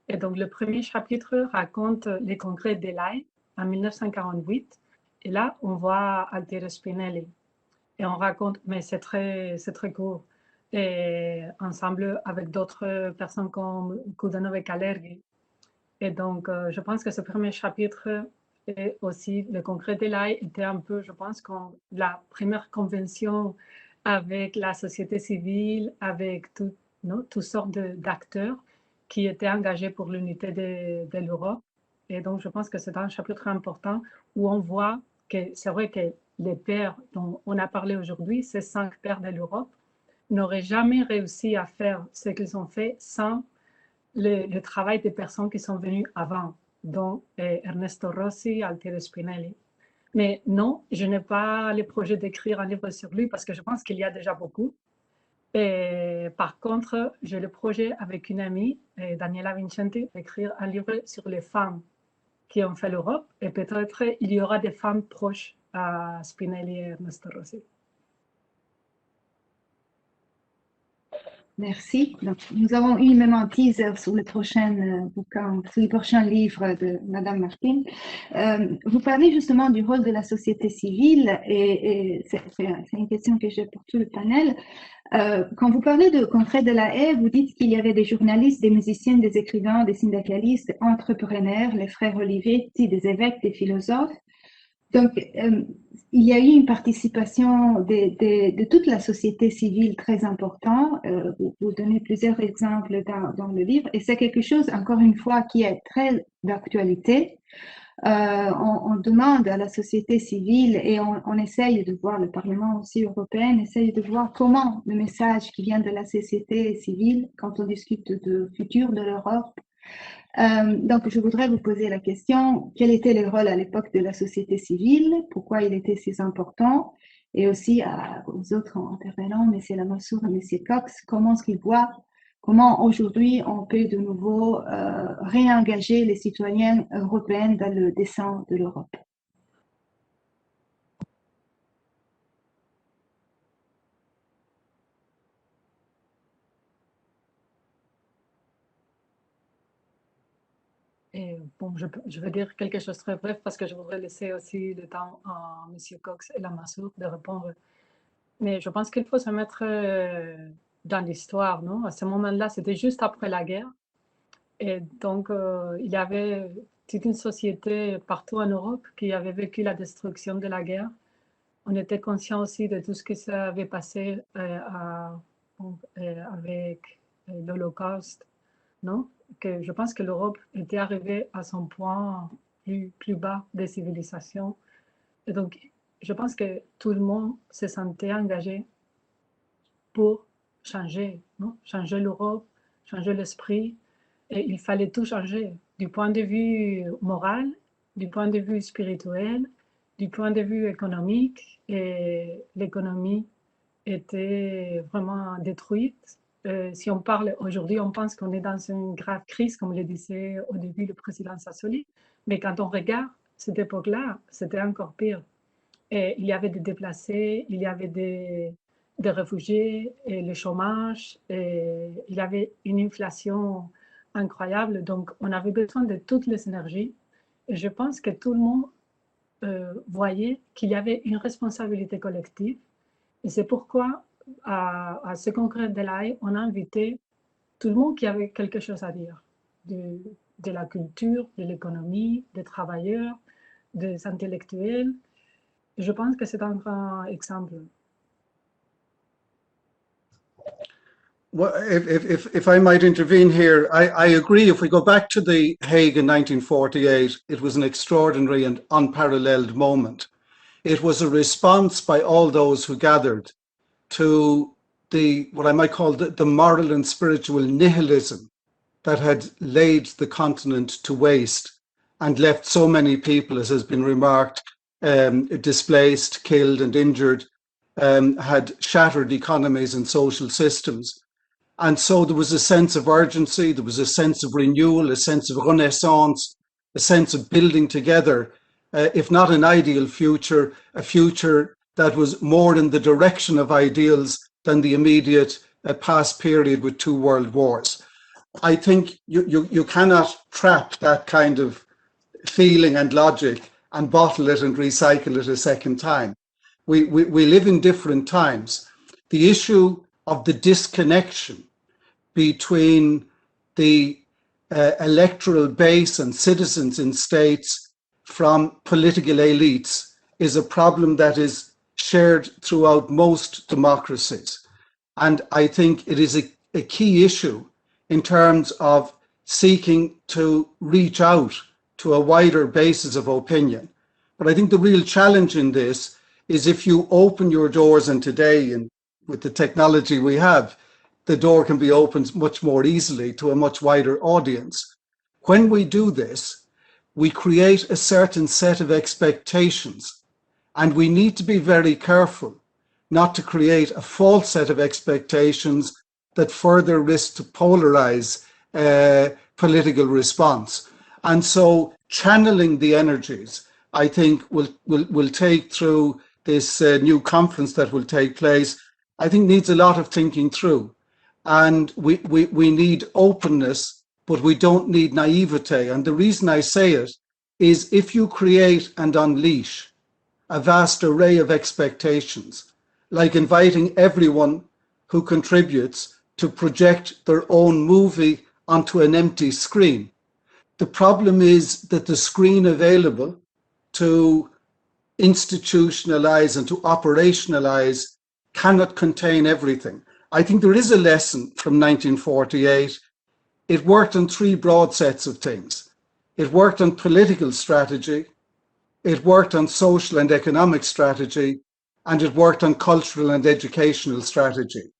Et donc, le premier chapitre raconte les congrès d'Elaye en 1948. Et là, on voit Altiero Spinelli. Et on raconte, mais c'est très court, et ensemble avec d'autres personnes comme Kudanov et Kalergi. Et donc, je pense que ce premier chapitre et aussi le congrès d'Elaye était un peu, je pense, comme la première convention avec la société civile, avec toutes sortes d'acteurs qui étaient engagés pour l'unité de l'Europe. Et donc, je pense que c'est un chapitre important où on voit que c'est vrai que les pères dont on a parlé aujourd'hui, ces 5 pères de l'Europe, n'auraient jamais réussi à faire ce qu'ils ont fait sans le travail des personnes qui sont venues avant, dont Ernesto Rossi, Altiero Spinelli. Mais non, je n'ai pas le projet d'écrire un livre sur lui parce que je pense qu'il y a déjà beaucoup. Et par contre, j'ai le projet avec une amie, Daniela Vincenti, d'écrire un livre sur les femmes qui ont fait l'Europe et peut-être il y aura des femmes proches à Spinelli et Ernesto Rossi. Merci. Donc, nous avons eu même un teaser sur le prochain bouquin, sur le prochain livre de Madame Martin. Vous parlez justement du rôle de la société civile et c'est une question que j'ai pour tout le panel. Quand vous parlez de congrès de la Haye, vous dites qu'il y avait des journalistes, des musiciens, des écrivains, des syndicalistes, des entrepreneurs, les frères Olivetti, des évêques, des philosophes. Donc, il y a eu une participation de toute la société civile très importante. Vous donnez plusieurs exemples dans le livre, et c'est quelque chose, encore une fois, qui est très d'actualité. On demande à la société civile, et on essaye de voir, le Parlement aussi européen essaye de voir comment le message qui vient de la société civile, quand on discute de futur de l'Europe. Donc, je voudrais vous poser la question, quel était le rôle à l'époque de la société civile, pourquoi il était si important, et aussi aux autres intervenants, M. Lamassoure et M. Cox, comment est-ce qu'ils voient, comment aujourd'hui on peut de nouveau réengager les citoyens européens dans le dessein de l'Europe. Et bon, je vais dire quelque chose de très bref parce que je voudrais laisser aussi le temps à M. Cox et Lamassoure de répondre. Mais je pense qu'il faut se mettre dans l'histoire, non? À ce moment-là, c'était juste après la guerre. Et donc, il y avait toute une société partout en Europe qui avait vécu la destruction de la guerre. On était conscient aussi de tout ce qui s'avait passé avec l'Holocauste, non? Que je pense que l'Europe était arrivée à son point plus bas des civilisations. Et donc, je pense que tout le monde se sentait engagé pour changer, non? Changer l'Europe, changer l'esprit. Et il fallait tout changer, du point de vue moral, du point de vue spirituel, du point de vue économique. Et l'économie était vraiment détruite. Si on parle aujourd'hui, on pense qu'on est dans une grave crise, comme le disait au début le président Sassoli. Mais quand on regarde cette époque-là, c'était encore pire. Et il y avait des déplacés, il y avait des réfugiés, et le chômage, et il y avait une inflation incroyable. Donc, on avait besoin de toutes les énergies. Et je pense que tout le monde voyait qu'il y avait une responsabilité collective. Et c'est pourquoi, à ce congrès de La Haye, on a invité tout le monde qui avait quelque chose à dire, de la culture, de l'économie, des travailleurs, des intellectuels. Et je pense que c'est un grand exemple. Well, if I might intervene here, I agree. If we go back to the Hague in 1948, it was an extraordinary and unparalleled moment. It was a response by all those who gathered to what I might call the moral and spiritual nihilism that had laid the continent to waste and left so many people, as has been remarked, displaced, killed and injured, had shattered economies and social systems. And so there was a sense of urgency, there was a sense of renewal, a sense of renaissance, a sense of building together, if not an ideal future, a future that was more in the direction of ideals than the immediate past period with 2 world wars. I think you cannot trap that kind of feeling and logic and bottle it and recycle it a second time. We live in different times. The issue of the disconnection between the electoral base and citizens in states from political elites is a problem that is shared throughout most democracies. And I think it is a key issue in terms of seeking to reach out to a wider basis of opinion. But I think the real challenge in this is if you open your doors, and today, and with the technology we have, the door can be opened much more easily to a much wider audience. When we do this, we create a certain set of expectations, and we need to be very careful not to create a false set of expectations that further risk to polarize political response. And so channeling the energies, I think, will take through this new conference that will take place, I think needs a lot of thinking through. And we need openness, but we don't need naivete. And the reason I say it is if you create and unleash a vast array of expectations, like inviting everyone who contributes to project their own movie onto an empty screen, the problem is that the screen available to institutionalize and to operationalize cannot contain everything. I think there is a lesson from 1948. It worked on three broad sets of things. It worked on political strategy, it worked on social and economic strategy, and it worked on cultural and educational strategy.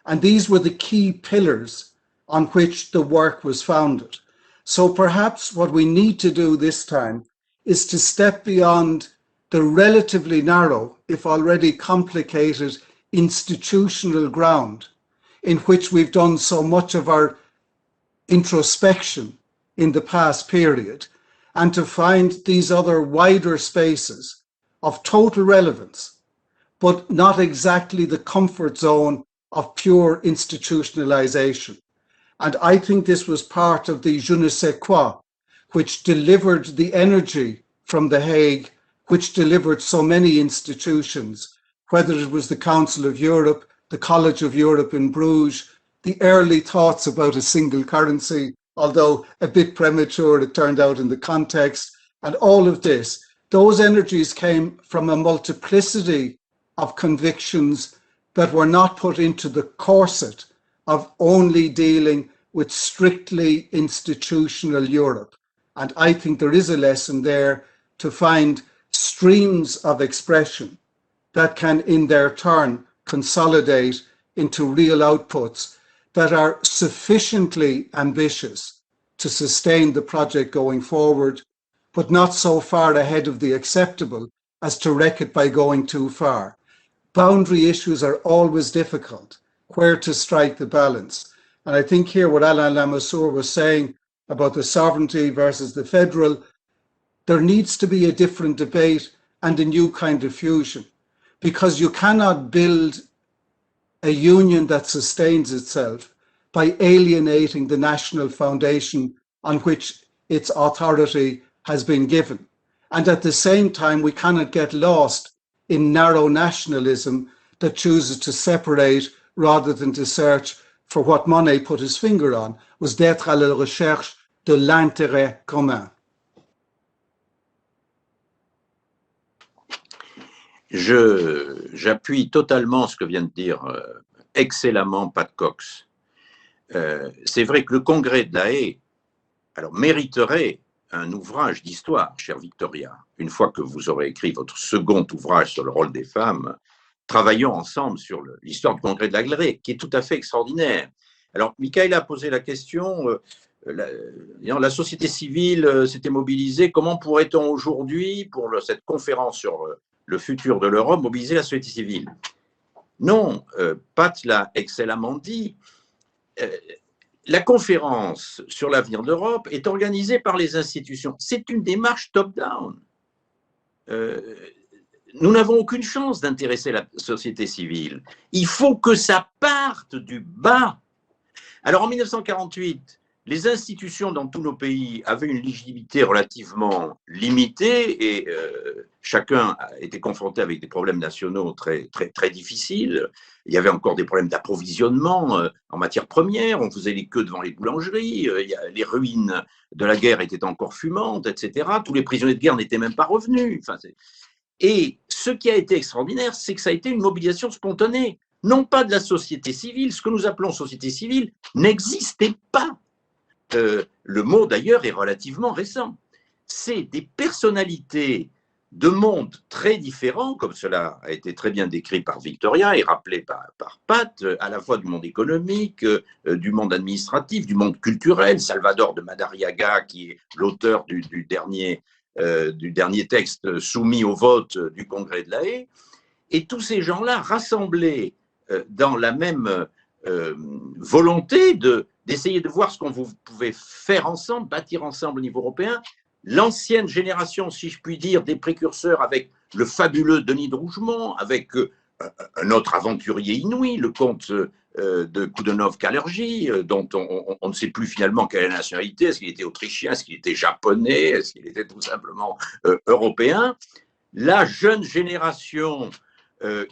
And these were the key pillars on which the work was founded. So perhaps what we need to do this time is to step beyond the relatively narrow, if already complicated, institutional ground in which we've done so much of our introspection in the past period, and to find these other wider spaces of total relevance, but not exactly the comfort zone of pure institutionalization. And I think this was part of the je ne sais quoi, which delivered the energy from The Hague, which delivered so many institutions, whether it was the Council of Europe, the College of Europe in Bruges, the early thoughts about a single currency, although a bit premature, it turned out in the context, and all of this. Those energies came from a multiplicity of convictions that were not put into the corset of only dealing with strictly institutional Europe. And I think there is a lesson there to find streams of expression that can in their turn consolidate into real outputs that are sufficiently ambitious to sustain the project going forward, but not so far ahead of the acceptable as to wreck it by going too far. Boundary issues are always difficult, where to strike the balance. And I think here what Alain Lamassoure was saying about the sovereignty versus the federal, there needs to be a different debate and a new kind of fusion, because you cannot build a union that sustains itself by alienating the national foundation on which its authority has been given. And at the same time, we cannot get lost in narrow nationalism that chooses to separate rather than to search for what Monet put his finger on, was d'être à la recherche de l'intérêt commun. J'appuie totalement ce que vient de dire excellemment Pat Cox. C'est vrai que le congrès de La Haye mériterait un ouvrage d'histoire, chère Victoria. Une fois que vous aurez écrit votre second ouvrage sur le rôle des femmes, travaillons ensemble sur l'histoire du congrès de La Haye, qui est tout à fait extraordinaire. Alors, Michael a posé la question, la société civile s'était mobilisée, comment pourrait-on aujourd'hui, pour cette conférence sur le futur de l'Europe, mobiliser la société civile? Non, Pat l'a excellemment dit. La conférence sur l'avenir de l'Europe est organisée par les institutions. C'est une démarche top-down. Nous n'avons aucune chance d'intéresser la société civile. Il faut que ça parte du bas. Alors en 1948, les institutions dans tous nos pays avaient une légitimité relativement limitée et chacun était confronté avec des problèmes nationaux très, très, très difficiles. Il y avait encore des problèmes d'approvisionnement en matières premières, on faisait les queues devant les boulangeries, les ruines de la guerre étaient encore fumantes, etc. Tous les prisonniers de guerre n'étaient même pas revenus. Et ce qui a été extraordinaire, c'est que ça a été une mobilisation spontanée, non pas de la société civile. Ce que nous appelons société civile n'existait pas. Le mot d'ailleurs est relativement récent. C'est des personnalités de mondes très différents, comme cela a été très bien décrit par Victoria et rappelé par Pat, à la fois du monde économique, du monde administratif, du monde culturel. Salvador de Madariaga, qui est l'auteur du dernier texte soumis au vote du Congrès de La Haye. Et tous ces gens-là rassemblés dans la même volonté d'essayer de voir ce qu'on pouvait faire ensemble, bâtir ensemble au niveau européen. L'ancienne génération, si je puis dire, des précurseurs avec le fabuleux Denis de Rougemont, avec un autre aventurier inouï, le comte de Koudenov-Kalergi, dont on ne sait plus finalement quelle est la nationalité, est-ce qu'il était autrichien, est-ce qu'il était japonais, est-ce qu'il était tout simplement européen. La jeune génération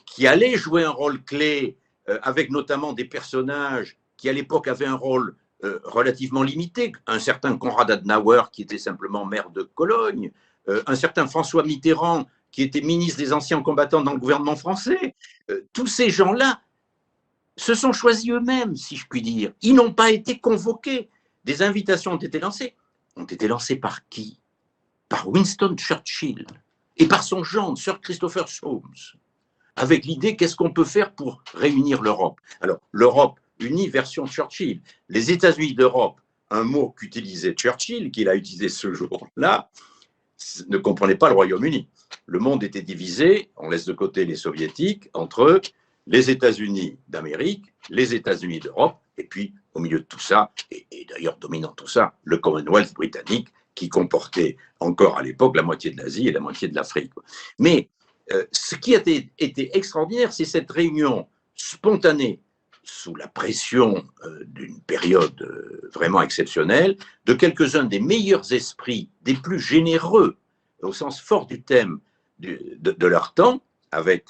qui allait jouer un rôle clé, avec notamment des personnages qui à l'époque avaient un rôle relativement limité, un certain Konrad Adenauer qui était simplement maire de Cologne, un certain François Mitterrand qui était ministre des anciens combattants dans le gouvernement français. Tous ces gens-là se sont choisis eux-mêmes, si je puis dire. Ils n'ont pas été convoqués. Des invitations ont été lancées. Ont été lancées par qui? Par Winston Churchill et par son gendre, Sir Christopher Soames, avec l'idée qu'est-ce qu'on peut faire pour réunir l'Europe. Alors, l'Europe unie version Churchill. Les États-Unis d'Europe, un mot qu'utilisait Churchill, qu'il a utilisé ce jour-là, ne comprenait pas le Royaume-Uni. Le monde était divisé, on laisse de côté les soviétiques, entre les États-Unis d'Amérique, les États-Unis d'Europe, et puis au milieu de tout ça, et d'ailleurs dominant tout ça, le Commonwealth britannique, qui comportait encore à l'époque la moitié de l'Asie et la moitié de l'Afrique. Mais ce qui a été extraordinaire, c'est cette réunion spontanée, sous la pression d'une période vraiment exceptionnelle, de quelques-uns des meilleurs esprits, des plus généreux, au sens fort du thème de leur temps, avec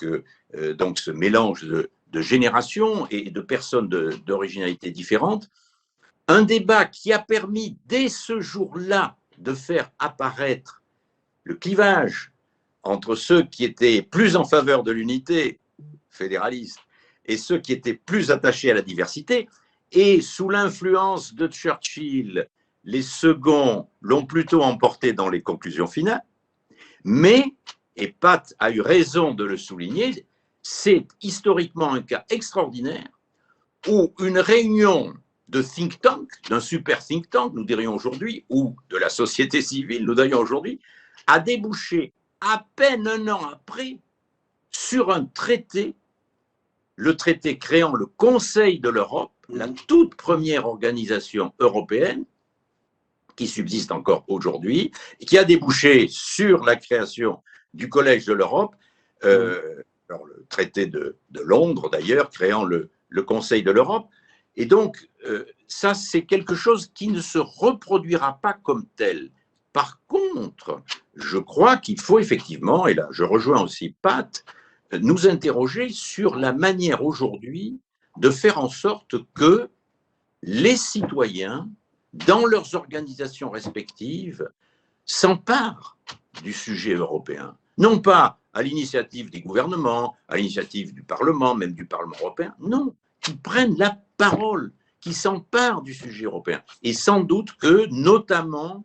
donc ce mélange de générations et de personnes d'originalité différentes. Un débat qui a permis, dès ce jour-là, de faire apparaître le clivage entre ceux qui étaient plus en faveur de l'unité fédéraliste et ceux qui étaient plus attachés à la diversité. Et sous l'influence de Churchill, les seconds l'ont plutôt emporté dans les conclusions finales. Mais, et Pat a eu raison de le souligner, c'est historiquement un cas extraordinaire où une réunion de think tank, d'un super think tank, nous dirions aujourd'hui, ou de la société civile, nous dirions aujourd'hui, a débouché à peine un an après sur un traité, le traité créant le Conseil de l'Europe, la toute première organisation européenne qui subsiste encore aujourd'hui, et qui a débouché sur la création du Collège de l'Europe, alors le traité de Londres d'ailleurs, créant le Conseil de l'Europe. Et donc, ça, c'est quelque chose qui ne se reproduira pas comme tel. Par contre, je crois qu'il faut effectivement, et là je rejoins aussi Pat, nous interroger sur la manière aujourd'hui de faire en sorte que les citoyens, dans leurs organisations respectives, s'emparent du sujet européen. Non pas à l'initiative des gouvernements, à l'initiative du Parlement, même du Parlement européen, non, qui prennent la parole, qui s'emparent du sujet européen. Et sans doute que, notamment,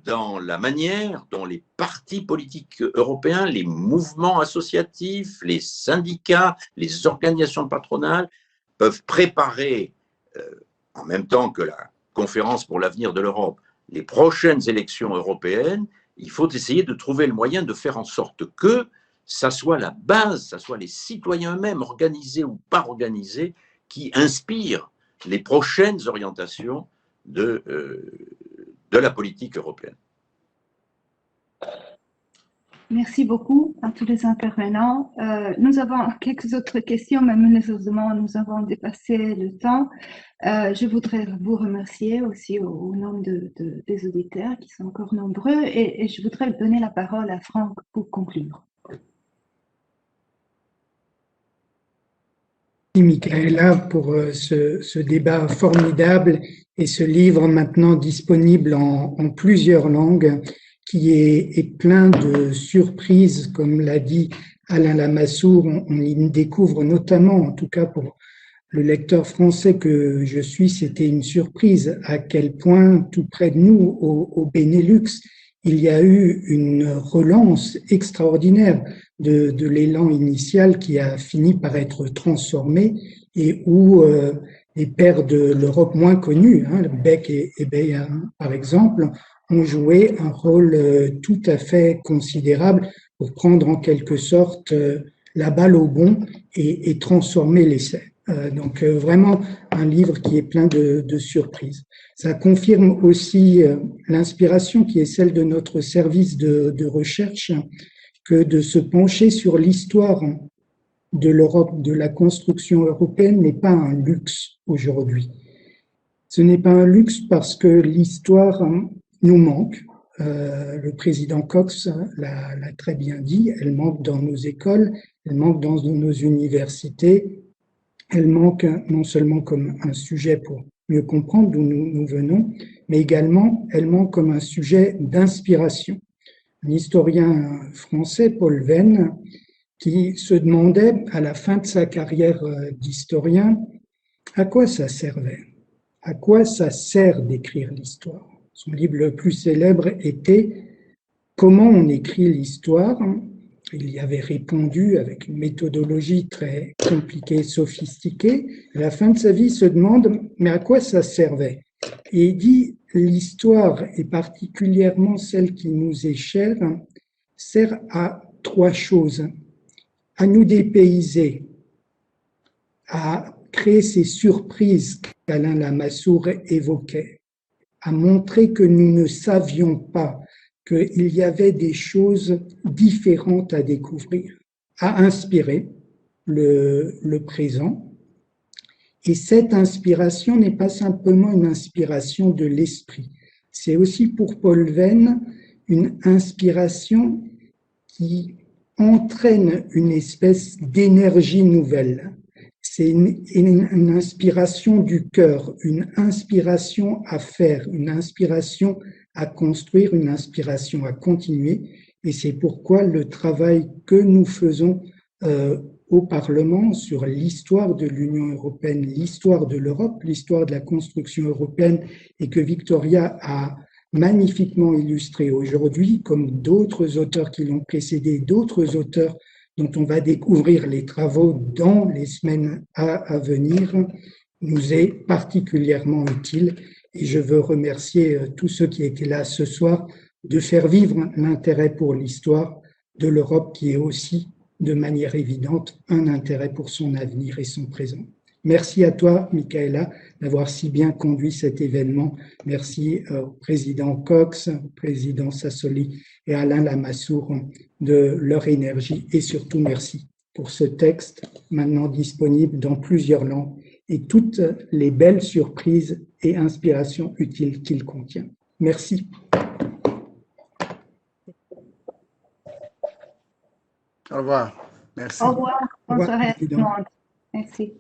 dans la manière dont les partis politiques européens, les mouvements associatifs, les syndicats, les organisations patronales peuvent préparer, en même temps que la conférence pour l'avenir de l'Europe, les prochaines élections européennes, il faut essayer de trouver le moyen de faire en sorte que ça soit la base, ça soit les citoyens eux-mêmes, organisés ou pas organisés, qui inspirent les prochaines orientations de la politique européenne. Merci beaucoup à tous les intervenants. Nous avons quelques autres questions, mais malheureusement, nous avons dépassé le temps. Je voudrais vous remercier aussi au nom des auditeurs qui sont encore nombreux et je voudrais donner la parole à Franck pour conclure. Merci Michaela pour ce débat formidable et ce livre maintenant disponible en plusieurs langues qui est plein de surprises, comme l'a dit Alain Lamassoure. On y découvre notamment, en tout cas pour le lecteur français que je suis, c'était une surprise à quel point tout près de nous, au Benelux, il y a eu une relance extraordinaire de l'élan initial qui a fini par être transformé et où les pères de l'Europe moins connus, Beck et Bayern par exemple, ont joué un rôle tout à fait considérable pour prendre en quelque sorte la balle au bond et transformer l'essai. Donc vraiment un livre qui est plein de surprises. Ça confirme aussi l'inspiration qui est celle de notre service de recherche, que de se pencher sur l'histoire de l'Europe, de la construction européenne n'est pas un luxe aujourd'hui. Ce n'est pas un luxe parce que l'histoire nous manque. Le président Cox l'a très bien dit, elle manque dans nos écoles, elle manque dans nos universités, elle manque non seulement comme un sujet pour mieux comprendre d'où nous venons, mais également elle manque comme un sujet d'inspiration. un historien français, Paul Venn, qui se demandait à la fin de sa carrière d'historien à quoi ça servait, à quoi ça sert d'écrire l'histoire. Son livre le plus célèbre était « Comment on écrit l'histoire ?» Il y avait répondu avec une méthodologie très compliquée, sophistiquée. À la fin de sa vie, il se demande « mais à quoi ça servait ?» Et il dit « l'histoire, et particulièrement celle qui nous est chère, sert à trois choses. À nous dépayser, à créer ces surprises qu'Alain Lamassoure évoquait, à montrer que nous ne savions pas qu'il y avait des choses différentes à découvrir, à inspirer le présent. Et cette inspiration n'est pas simplement une inspiration de l'esprit, c'est aussi pour Paul Venn une inspiration qui entraîne une espèce d'énergie nouvelle. C'est une inspiration du cœur, une inspiration à faire, une inspiration à construire, une inspiration à continuer. Et c'est pourquoi le travail que nous faisons au Parlement sur l'histoire de l'Union européenne, l'histoire de l'Europe, l'histoire de la construction européenne, et que Victoria a magnifiquement illustré aujourd'hui, comme d'autres auteurs qui l'ont précédé, d'autres auteurs dont on va découvrir les travaux dans les semaines à venir, nous est particulièrement utile. Et je veux remercier tous ceux qui étaient là ce soir de faire vivre l'intérêt pour l'histoire de l'Europe, qui est aussi, de manière évidente, un intérêt pour son avenir et son présent. Merci à toi, Michaela, d'avoir si bien conduit cet événement. Merci au président Cox, au président Sassoli et à Alain Lamassoure de leur énergie. Et surtout, merci pour ce texte maintenant disponible dans plusieurs langues et toutes les belles surprises et inspirations utiles qu'il contient. Merci. Au revoir. Merci. Au revoir. Bonne soirée à tout le monde. Merci.